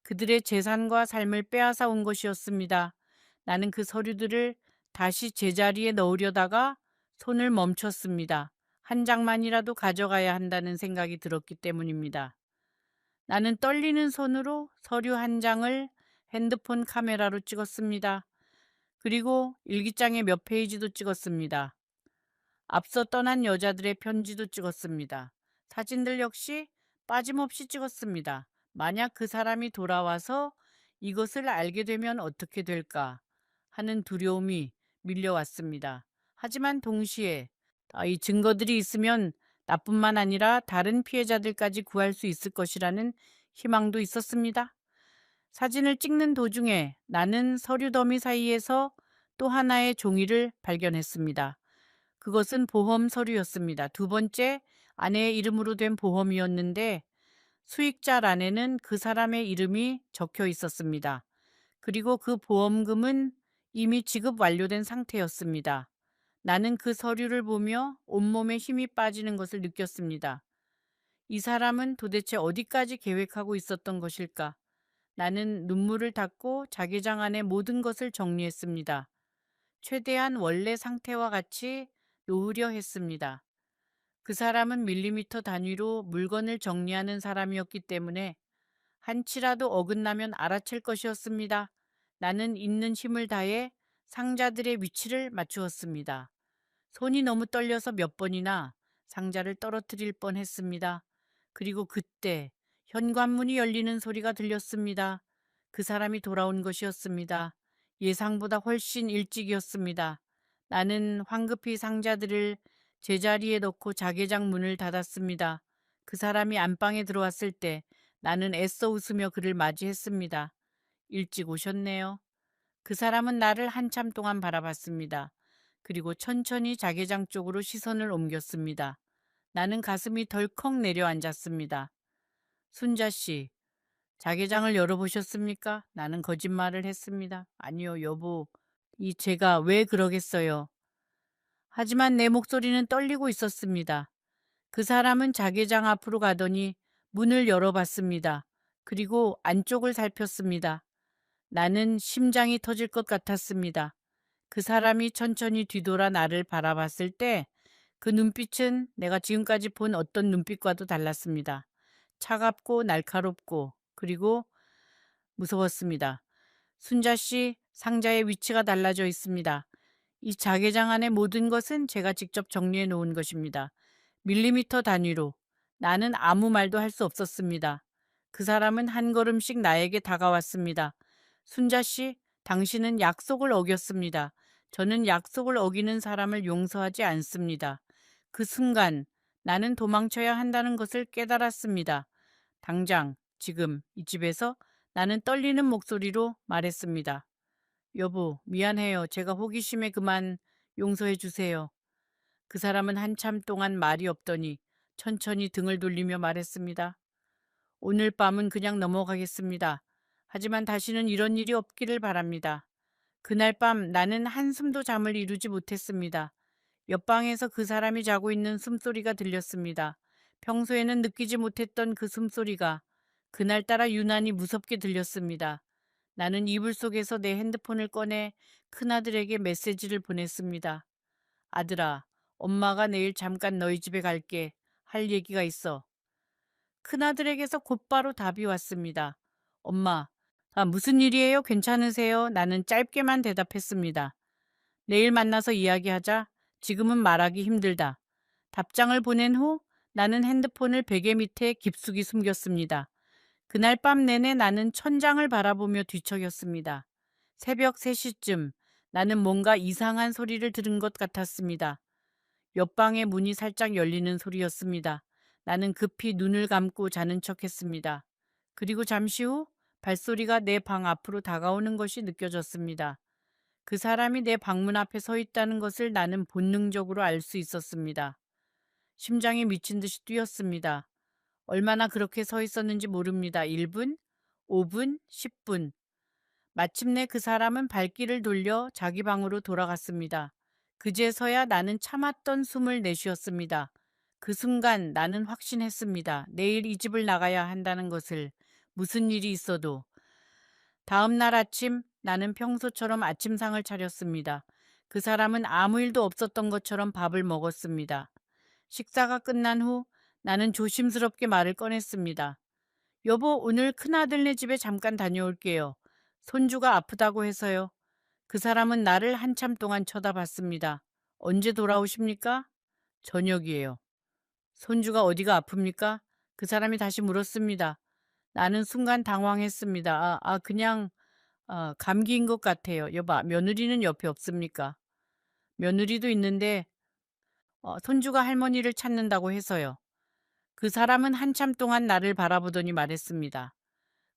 [SPEAKER 1] 그들의 재산과 삶을 빼앗아 온 것이었습니다. 나는 그 서류들을 다시 제자리에 넣으려다가 손을 멈췄습니다. 한 장만이라도 가져가야 한다는 생각이 들었기 때문입니다. 나는 떨리는 손으로 서류 한 장을 핸드폰 카메라로 찍었습니다. 그리고 일기장의 몇 페이지도 찍었습니다. 앞서 떠난 여자들의 편지도 찍었습니다. 사진들 역시 빠짐없이 찍었습니다. 만약 그 사람이 돌아와서 이것을 알게 되면 어떻게 될까 하는 두려움이 밀려왔습니다. 하지만 동시에 이 증거들이 있으면 나뿐만 아니라 다른 피해자들까지 구할 수 있을 것이라는 희망도 있었습니다. 사진을 찍는 도중에 나는 서류 더미 사이에서 또 하나의 종이를 발견했습니다. 그것은 보험 서류였습니다. 두 번째, 아내의 이름으로 된 보험이었는데 수익자란에는 그 사람의 이름이 적혀 있었습니다. 그리고 그 보험금은 이미 지급 완료된 상태였습니다. 나는 그 서류를 보며 온몸에 힘이 빠지는 것을 느꼈습니다. 이 사람은 도대체 어디까지 계획하고 있었던 것일까? 나는 눈물을 닦고 자개장 안에 모든 것을 정리했습니다. 최대한 원래 상태와 같이 놓으려 했습니다. 그 사람은 밀리미터 단위로 물건을 정리하는 사람이었기 때문에 한치라도 어긋나면 알아챌 것이었습니다. 나는 있는 힘을 다해 상자들의 위치를 맞추었습니다. 손이 너무 떨려서 몇 번이나 상자를 떨어뜨릴 뻔했습니다. 그리고 그때 현관문이 열리는 소리가 들렸습니다. 그 사람이 돌아온 것이었습니다. 예상보다 훨씬 일찍이었습니다. 나는 황급히 상자들을 제자리에 넣고 자개장 문을 닫았습니다. 그 사람이 안방에 들어왔을 때 나는 애써 웃으며 그를 맞이했습니다. 일찍 오셨네요. 그 사람은 나를 한참 동안 바라봤습니다. 그리고 천천히 자개장 쪽으로 시선을 옮겼습니다. 나는 가슴이 덜컥 내려앉았습니다. 순자 씨, 자개장을 열어보셨습니까? 나는 거짓말을 했습니다. 아니요, 여보. 제가 왜 그러겠어요. 하지만 내 목소리는 떨리고 있었습니다. 그 사람은 자개장 앞으로 가더니 문을 열어봤습니다. 그리고 안쪽을 살폈습니다. 나는 심장이 터질 것 같았습니다. 그 사람이 천천히 뒤돌아 나를 바라봤을 때 그 눈빛은 내가 지금까지 본 어떤 눈빛과도 달랐습니다. 차갑고 날카롭고 그리고 무서웠습니다. 순자 씨, 상자의 위치가 달라져 있습니다. 이 자개장 안의 모든 것은 제가 직접 정리해 놓은 것입니다. 밀리미터 단위로. 나는 아무 말도 할 수 없었습니다. 그 사람은 한 걸음씩 나에게 다가왔습니다. 순자 씨, 당신은 약속을 어겼습니다. 저는 약속을 어기는 사람을 용서하지 않습니다. 그 순간 나는 도망쳐야 한다는 것을 깨달았습니다. 당장, 지금 이 집에서 나는 떨리는 목소리로 말했습니다. 여보, 미안해요. 제가 호기심에 그만 용서해 주세요. 그 사람은 한참 동안 말이 없더니 천천히 등을 돌리며 말했습니다. 오늘 밤은 그냥 넘어가겠습니다. 하지만 다시는 이런 일이 없기를 바랍니다. 그날 밤 나는 한숨도 잠을 이루지 못했습니다. 옆방에서 그 사람이 자고 있는 숨소리가 들렸습니다. 평소에는 느끼지 못했던 그 숨소리가 그날따라 유난히 무섭게 들렸습니다. 나는 이불 속에서 내 핸드폰을 꺼내 큰아들에게 메시지를 보냈습니다. 아들아, 엄마가 내일 잠깐 너희 집에 갈게. 할 얘기가 있어. 큰아들에게서 곧바로 답이 왔습니다. 엄마, 무슨 일이에요? 괜찮으세요? 나는 짧게만 대답했습니다. 내일 만나서 이야기하자. 지금은 말하기 힘들다. 답장을 보낸 후 나는 핸드폰을 베개 밑에 깊숙이 숨겼습니다. 그날 밤 내내 나는 천장을 바라보며 뒤척였습니다. 새벽 3시쯤 나는 뭔가 이상한 소리를 들은 것 같았습니다. 옆방의 문이 살짝 열리는 소리였습니다. 나는 급히 눈을 감고 자는 척했습니다. 그리고 잠시 후 발소리가 내 방 앞으로 다가오는 것이 느껴졌습니다. 그 사람이 내 방문 앞에 서 있다는 것을 나는 본능적으로 알 수 있었습니다. 심장이 미친 듯이 뛰었습니다. 얼마나 그렇게 서 있었는지 모릅니다. 1분, 5분, 10분. 마침내 그 사람은 발길을 돌려 자기 방으로 돌아갔습니다. 그제서야 나는 참았던 숨을 내쉬었습니다. 그 순간 나는 확신했습니다. 내일 이 집을 나가야 한다는 것을. 무슨 일이 있어도. 다음 날 아침 나는 평소처럼 아침상을 차렸습니다. 그 사람은 아무 일도 없었던 것처럼 밥을 먹었습니다. 식사가 끝난 후 나는 조심스럽게 말을 꺼냈습니다. 여보, 오늘 큰아들네 집에 잠깐 다녀올게요. 손주가 아프다고 해서요. 그 사람은 나를 한참 동안 쳐다봤습니다. 언제 돌아오십니까? 저녁이에요. 손주가 어디가 아픕니까? 그 사람이 다시 물었습니다. 나는 순간 당황했습니다. 그냥 감기인 것 같아요. 여봐, 며느리는 옆에 없습니까? 며느리도 있는데 손주가 할머니를 찾는다고 해서요. 그 사람은 한참 동안 나를 바라보더니 말했습니다.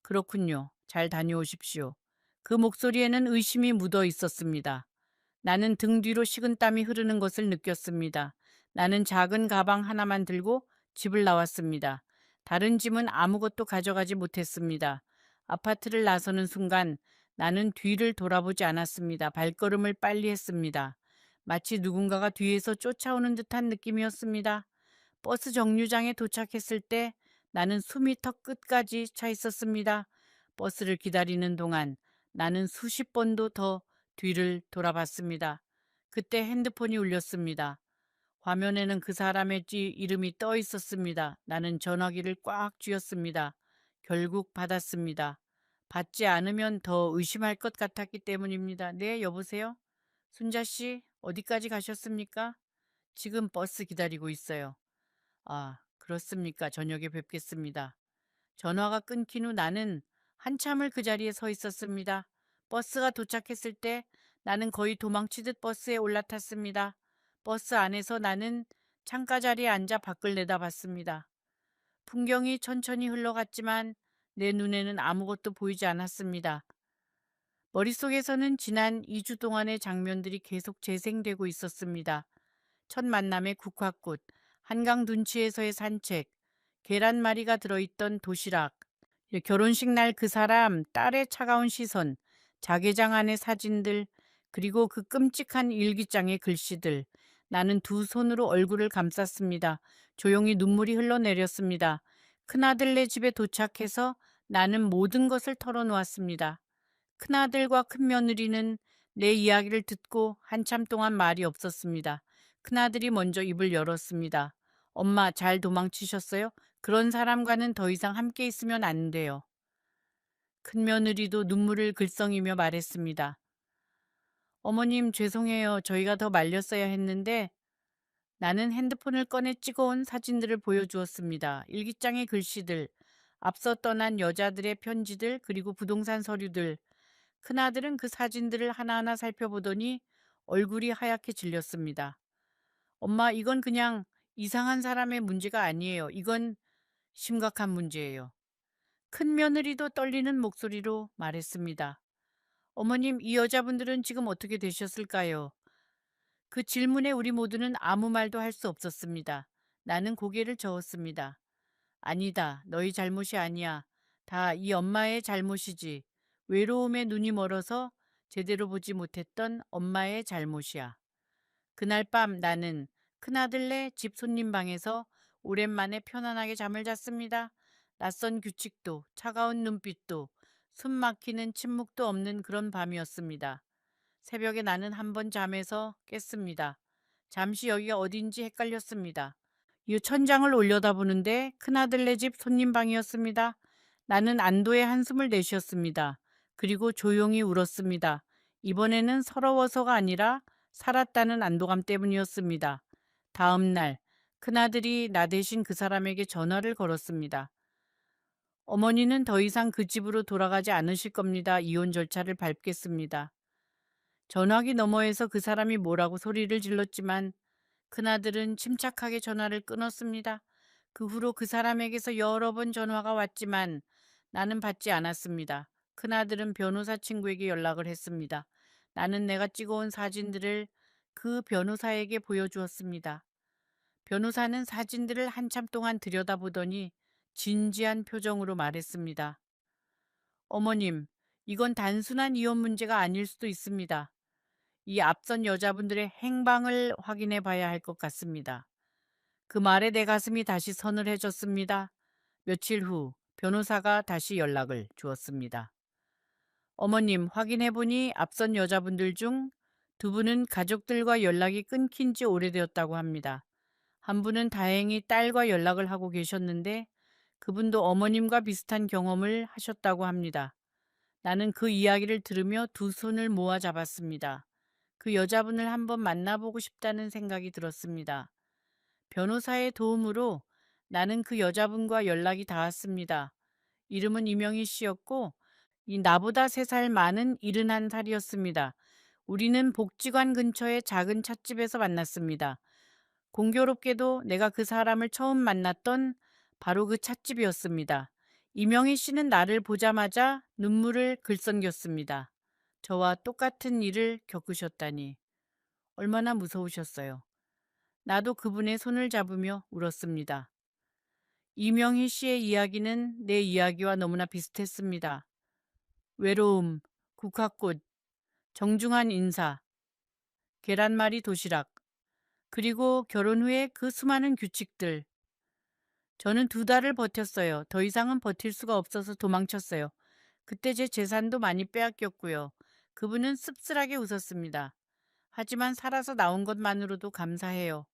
[SPEAKER 1] 그렇군요. 잘 다녀오십시오. 그 목소리에는 의심이 묻어 있었습니다. 나는 등 뒤로 식은땀이 흐르는 것을 느꼈습니다. 나는 작은 가방 하나만 들고 집을 나왔습니다. 다른 짐은 아무것도 가져가지 못했습니다. 아파트를 나서는 순간 나는 뒤를 돌아보지 않았습니다. 발걸음을 빨리 했습니다. 마치 누군가가 뒤에서 쫓아오는 듯한 느낌이었습니다. 버스 정류장에 도착했을 때 나는 숨이 턱 끝까지 차 있었습니다. 버스를 기다리는 동안 나는 수십 번도 더 뒤를 돌아봤습니다. 그때 핸드폰이 울렸습니다. 화면에는 그 사람의 이름이 떠 있었습니다. 나는 전화기를 꽉 쥐었습니다. 결국 받았습니다. 받지 않으면 더 의심할 것 같았기 때문입니다. 네, 여보세요? 순자 씨, 어디까지 가셨습니까? 지금 버스 기다리고 있어요. 아, 그렇습니까? 저녁에 뵙겠습니다. 전화가 끊긴 후 나는 한참을 그 자리에 서 있었습니다. 버스가 도착했을 때 나는 거의 도망치듯 버스에 올라탔습니다. 버스 안에서 나는 창가 자리에 앉아 밖을 내다봤습니다. 풍경이 천천히 흘러갔지만 내 눈에는 아무것도 보이지 않았습니다. 머릿속에서는 지난 2주 동안의 장면들이 계속 재생되고 있었습니다. 첫 만남의 국화꽃, 한강 둔치에서의 산책, 계란말이가 들어있던 도시락, 결혼식 날 그 사람, 딸의 차가운 시선, 자개장 안의 사진들, 그리고 그 끔찍한 일기장의 글씨들. 나는 두 손으로 얼굴을 감쌌습니다. 조용히 눈물이 흘러내렸습니다. 큰아들네 집에 도착해서 나는 모든 것을 털어놓았습니다. 큰아들과 큰며느리는 내 이야기를 듣고 한참 동안 말이 없었습니다. 큰아들이 먼저 입을 열었습니다. 엄마, 잘 도망치셨어요? 그런 사람과는 더 이상 함께 있으면 안 돼요. 큰며느리도 눈물을 글썽이며 말했습니다. 어머님, 죄송해요. 저희가 더 말렸어야 했는데. 나는 핸드폰을 꺼내 찍어온 사진들을 보여주었습니다. 일기장의 글씨들, 앞서 떠난 여자들의 편지들, 그리고 부동산 서류들. 큰아들은 그 사진들을 하나하나 살펴보더니 얼굴이 하얗게 질렸습니다. 엄마, 이건 그냥 이상한 사람의 문제가 아니에요. 이건 심각한 문제예요. 큰 며느리도 떨리는 목소리로 말했습니다. 어머님, 이 여자분들은 지금 어떻게 되셨을까요? 그 질문에 우리 모두는 아무 말도 할 수 없었습니다. 나는 고개를 저었습니다. 아니다. 너희 잘못이 아니야. 다 이 엄마의 잘못이지. 외로움에 눈이 멀어서 제대로 보지 못했던 엄마의 잘못이야. 그날 밤 나는 큰아들네 집 손님 방에서 오랜만에 편안하게 잠을 잤습니다. 낯선 규칙도 차가운 눈빛도 숨 막히는 침묵도 없는 그런 밤이었습니다. 새벽에 나는 한 번 잠에서 깼습니다. 잠시 여기가 어딘지 헷갈렸습니다. 이 천장을 올려다보는데 큰아들네 집 손님 방이었습니다. 나는 안도의 한숨을 내쉬었습니다. 그리고 조용히 울었습니다. 이번에는 서러워서가 아니라 살았다는 안도감 때문이었습니다. 다음 날 큰아들이 나 대신 그 사람에게 전화를 걸었습니다. 어머니는 더 이상 그 집으로 돌아가지 않으실 겁니다. 이혼 절차를 밟겠습니다. 전화기 너머에서 그 사람이 뭐라고 소리를 질렀지만 큰아들은 침착하게 전화를 끊었습니다. 그 후로 그 사람에게서 여러 번 전화가 왔지만 나는 받지 않았습니다. 큰아들은 변호사 친구에게 연락을 했습니다. 나는 내가 찍어온 사진들을 그 변호사에게 보여주었습니다. 변호사는 사진들을 한참 동안 들여다보더니 진지한 표정으로 말했습니다. 어머님, 이건 단순한 이혼 문제가 아닐 수도 있습니다. 이 앞선 여자분들의 행방을 확인해 봐야 할 것 같습니다. 그 말에 내 가슴이 다시 서늘해졌습니다. 며칠 후 변호사가 다시 연락을 주었습니다. 어머님, 확인해 보니 앞선 여자분들 중 두 분은 가족들과 연락이 끊긴 지 오래되었다고 합니다. 한 분은 다행히 딸과 연락을 하고 계셨는데 그분도 어머님과 비슷한 경험을 하셨다고 합니다. 나는 그 이야기를 들으며 두 손을 모아 잡았습니다. 그 여자분을 한번 만나보고 싶다는 생각이 들었습니다. 변호사의 도움으로 나는 그 여자분과 연락이 닿았습니다. 이름은 이명희 씨였고 이 나보다 3살 많은 71살이었습니다. 우리는 복지관 근처의 작은 찻집에서 만났습니다. 공교롭게도 내가 그 사람을 처음 만났던 바로 그 찻집이었습니다. 이명희 씨는 나를 보자마자 눈물을 글썽겼습니다. 저와 똑같은 일을 겪으셨다니. 얼마나 무서우셨어요. 나도 그분의 손을 잡으며 울었습니다. 이명희 씨의 이야기는 내 이야기와 너무나 비슷했습니다. 외로움, 국화꽃, 정중한 인사, 계란말이 도시락, 그리고 결혼 후에 그 수많은 규칙들. 저는 2달을 버텼어요. 더 이상은 버틸 수가 없어서 도망쳤어요. 그때 제 재산도 많이 빼앗겼고요. 그분은 씁쓸하게 웃었습니다. 하지만 살아서 나온 것만으로도 감사해요.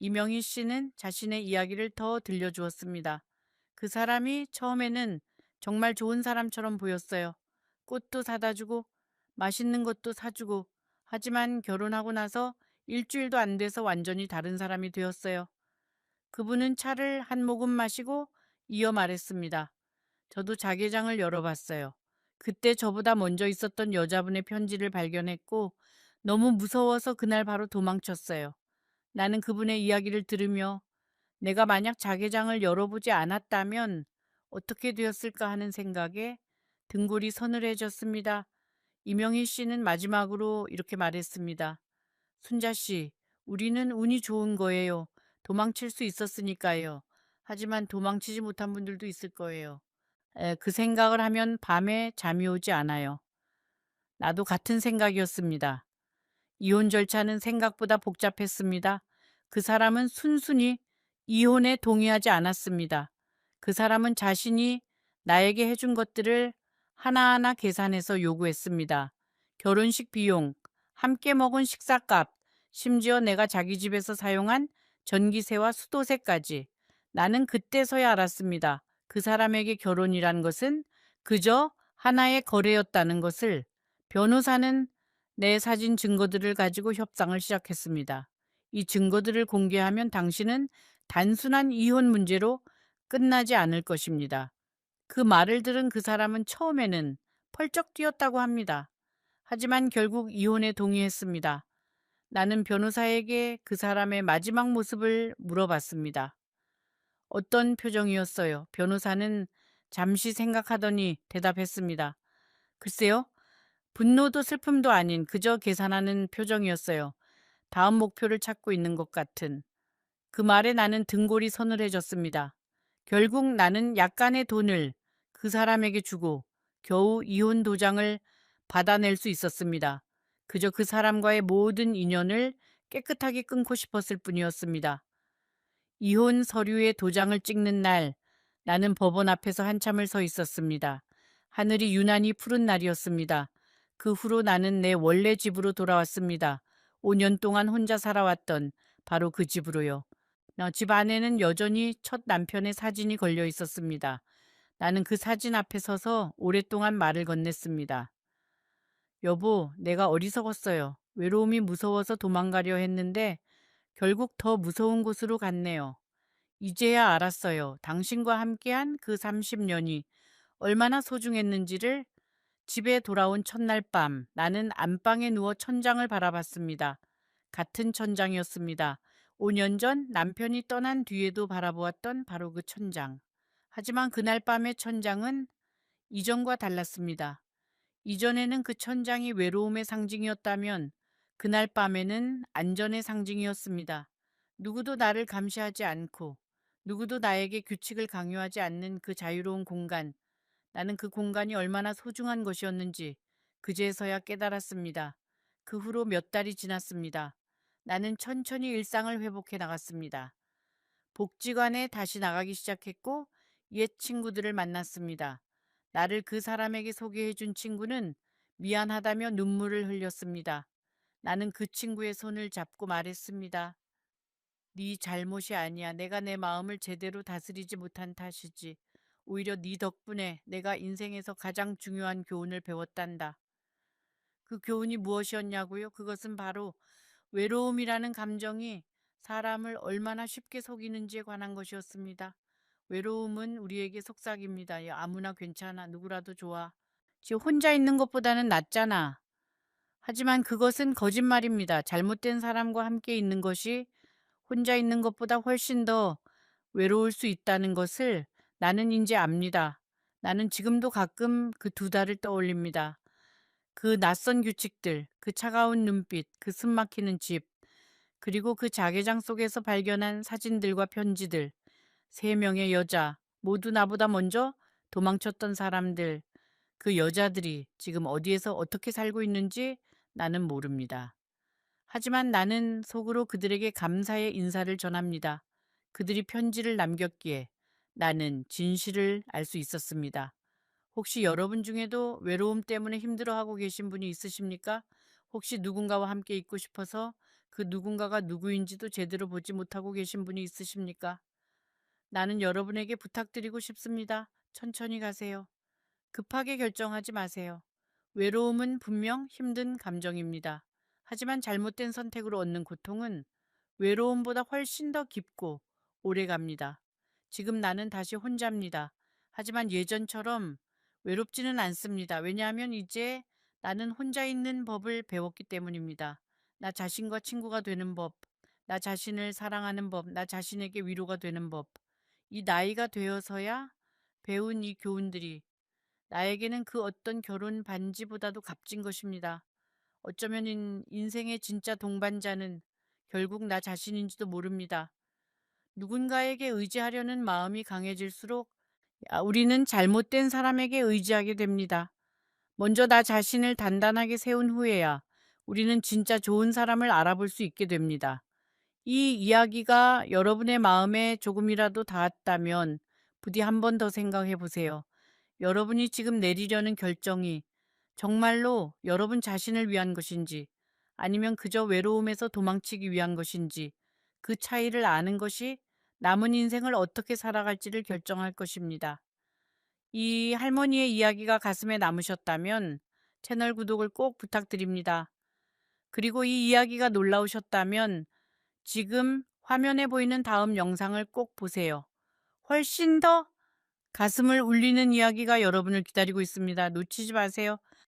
[SPEAKER 1] 이명희 씨는 자신의 이야기를 더 들려주었습니다. 그 사람이 처음에는 정말 좋은 사람처럼 보였어요. 꽃도 사다 주고 맛있는 것도 사주고, 하지만 결혼하고 나서 일주일도 안 돼서 완전히 다른 사람이 되었어요. 그분은 차를 한 모금 마시고 이어 말했습니다. 저도 자개장을 열어봤어요. 그때 저보다 먼저 있었던 여자분의 편지를 발견했고 너무 무서워서 그날 바로 도망쳤어요. 나는 그분의 이야기를 들으며 내가 만약 자개장을 열어보지 않았다면 어떻게 되었을까 하는 생각에 등골이 서늘해졌습니다. 이명희 씨는 마지막으로 이렇게 말했습니다. 순자 씨, 우리는 운이 좋은 거예요. 도망칠 수 있었으니까요. 하지만 도망치지 못한 분들도 있을 거예요. 그 생각을 하면 밤에 잠이 오지 않아요. 나도 같은 생각이었습니다. 이혼 절차는 생각보다 복잡했습니다. 그 사람은 순순히 이혼에 동의하지 않았습니다. 그 사람은 자신이 나에게 해준 것들을 하나하나 계산해서 요구했습니다. 결혼식 비용, 함께 먹은 식사값, 심지어 내가 자기 집에서 사용한 전기세와 수도세까지. 나는 그때서야 알았습니다. 그 사람에게 결혼이란 것은 그저 하나의 거래였다는 것을. 변호사는 내 사진 증거들을 가지고 협상을 시작했습니다. 이 증거들을 공개하면 당신은 단순한 이혼 문제로 끝나지 않을 것입니다. 그 말을 들은 그 사람은 처음에는 펄쩍 뛰었다고 합니다. 하지만 결국 이혼에 동의했습니다. 나는 변호사에게 그 사람의 마지막 모습을 물어봤습니다. 어떤 표정이었어요? 변호사는 잠시 생각하더니 대답했습니다. 글쎄요, 분노도 슬픔도 아닌 그저 계산하는 표정이었어요. 다음 목표를 찾고 있는 것 같은. 그 말에 나는 등골이 서늘해졌습니다. 결국 나는 약간의 돈을 그 사람에게 주고 겨우 이혼 도장을 받아낼 수 있었습니다. 그저 그 사람과의 모든 인연을 깨끗하게 끊고 싶었을 뿐이었습니다. 이혼 서류에 도장을 찍는 날, 나는 법원 앞에서 한참을 서 있었습니다. 하늘이 유난히 푸른 날이었습니다. 그 후로 나는 내 원래 집으로 돌아왔습니다. 5년 동안 혼자 살아왔던 바로 그 집으로요. 집 안에는 여전히 첫 남편의 사진이 걸려 있었습니다. 나는 그 사진 앞에 서서 오랫동안 말을 건넸습니다. 여보, 내가 어리석었어요. 외로움이 무서워서 도망가려 했는데 결국 더 무서운 곳으로 갔네요. 이제야 알았어요. 당신과 함께한 그 30년이 얼마나 소중했는지를. 집에 돌아온 첫날 밤, 나는 안방에 누워 천장을 바라봤습니다. 같은 천장이었습니다. 5년 전 남편이 떠난 뒤에도 바라보았던 바로 그 천장. 하지만 그날 밤의 천장은 이전과 달랐습니다. 이전에는 그 천장이 외로움의 상징이었다면 그날 밤에는 안전의 상징이었습니다. 누구도 나를 감시하지 않고 누구도 나에게 규칙을 강요하지 않는 그 자유로운 공간. 나는 그 공간이 얼마나 소중한 것이었는지 그제서야 깨달았습니다. 그 후로 몇 달이 지났습니다. 나는 천천히 일상을 회복해 나갔습니다. 복지관에 다시 나가기 시작했고 옛 친구들을 만났습니다. 나를 그 사람에게 소개해 준 친구는 미안하다며 눈물을 흘렸습니다. 나는 그 친구의 손을 잡고 말했습니다. 네 잘못이 아니야. 내가 내 마음을 제대로 다스리지 못한 탓이지. 오히려 네 덕분에 내가 인생에서 가장 중요한 교훈을 배웠단다. 그 교훈이 무엇이었냐고요? 그것은 바로 외로움이라는 감정이 사람을 얼마나 쉽게 속이는지에 관한 것이었습니다. 외로움은 우리에게 속삭입니다. 야, 아무나 괜찮아. 누구라도 좋아. 지금 혼자 있는 것보다는 낫잖아. 하지만 그것은 거짓말입니다. 잘못된 사람과 함께 있는 것이 혼자 있는 것보다 훨씬 더 외로울 수 있다는 것을 나는 이제 압니다. 나는 지금도 가끔 그 2달을 떠올립니다. 그 낯선 규칙들, 그 차가운 눈빛, 그 숨막히는 집. 그리고 그 자개장 속에서 발견한 사진들과 편지들, 세 명의 여자, 모두 나보다 먼저 도망쳤던 사람들, 그 여자들이 지금 어디에서 어떻게 살고 있는지 나는 모릅니다. 하지만 나는 속으로 그들에게 감사의 인사를 전합니다. 그들이 편지를 남겼기에 나는 진실을 알 수 있었습니다. 혹시 여러분 중에도 외로움 때문에 힘들어하고 계신 분이 있으십니까? 혹시 누군가와 함께 있고 싶어서 그 누군가가 누구인지도 제대로 보지 못하고 계신 분이 있으십니까? 나는 여러분에게 부탁드리고 싶습니다. 천천히 가세요. 급하게 결정하지 마세요. 외로움은 분명 힘든 감정입니다. 하지만 잘못된 선택으로 얻는 고통은 외로움보다 훨씬 더 깊고 오래 갑니다. 지금 나는 다시 혼자입니다. 하지만 예전처럼 외롭지는 않습니다. 왜냐하면 이제 나는 혼자 있는 법을 배웠기 때문입니다. 나 자신과 친구가 되는 법, 나 자신을 사랑하는 법, 나 자신에게 위로가 되는 법. 이 나이가 되어서야 배운 이 교훈들이 나에게는 그 어떤 결혼 반지보다도 값진 것입니다. 어쩌면 인생의 진짜 동반자는 결국 나 자신인지도 모릅니다. 누군가에게 의지하려는 마음이 강해질수록 우리는 잘못된 사람에게 의지하게 됩니다. 먼저 나 자신을 단단하게 세운 후에야 우리는 진짜 좋은 사람을 알아볼 수 있게 됩니다. 이 이야기가 여러분의 마음에 조금이라도 닿았다면 부디 한 번 더 생각해 보세요. 여러분이 지금 내리려는 결정이 정말로 여러분 자신을 위한 것인지 아니면 그저 외로움에서 도망치기 위한 것인지 그 차이를 아는 것이 남은 인생을 어떻게 살아갈지를 결정할 것입니다. 이 할머니의 이야기가 가슴에 남으셨다면 채널 구독을 꼭 부탁드립니다. 그리고 이 이야기가 놀라우셨다면 지금 화면에 보이는 다음 영상을 꼭 보세요. 훨씬 더 가슴을 울리는 이야기가 여러분을 기다리고 있습니다. 놓치지 마세요.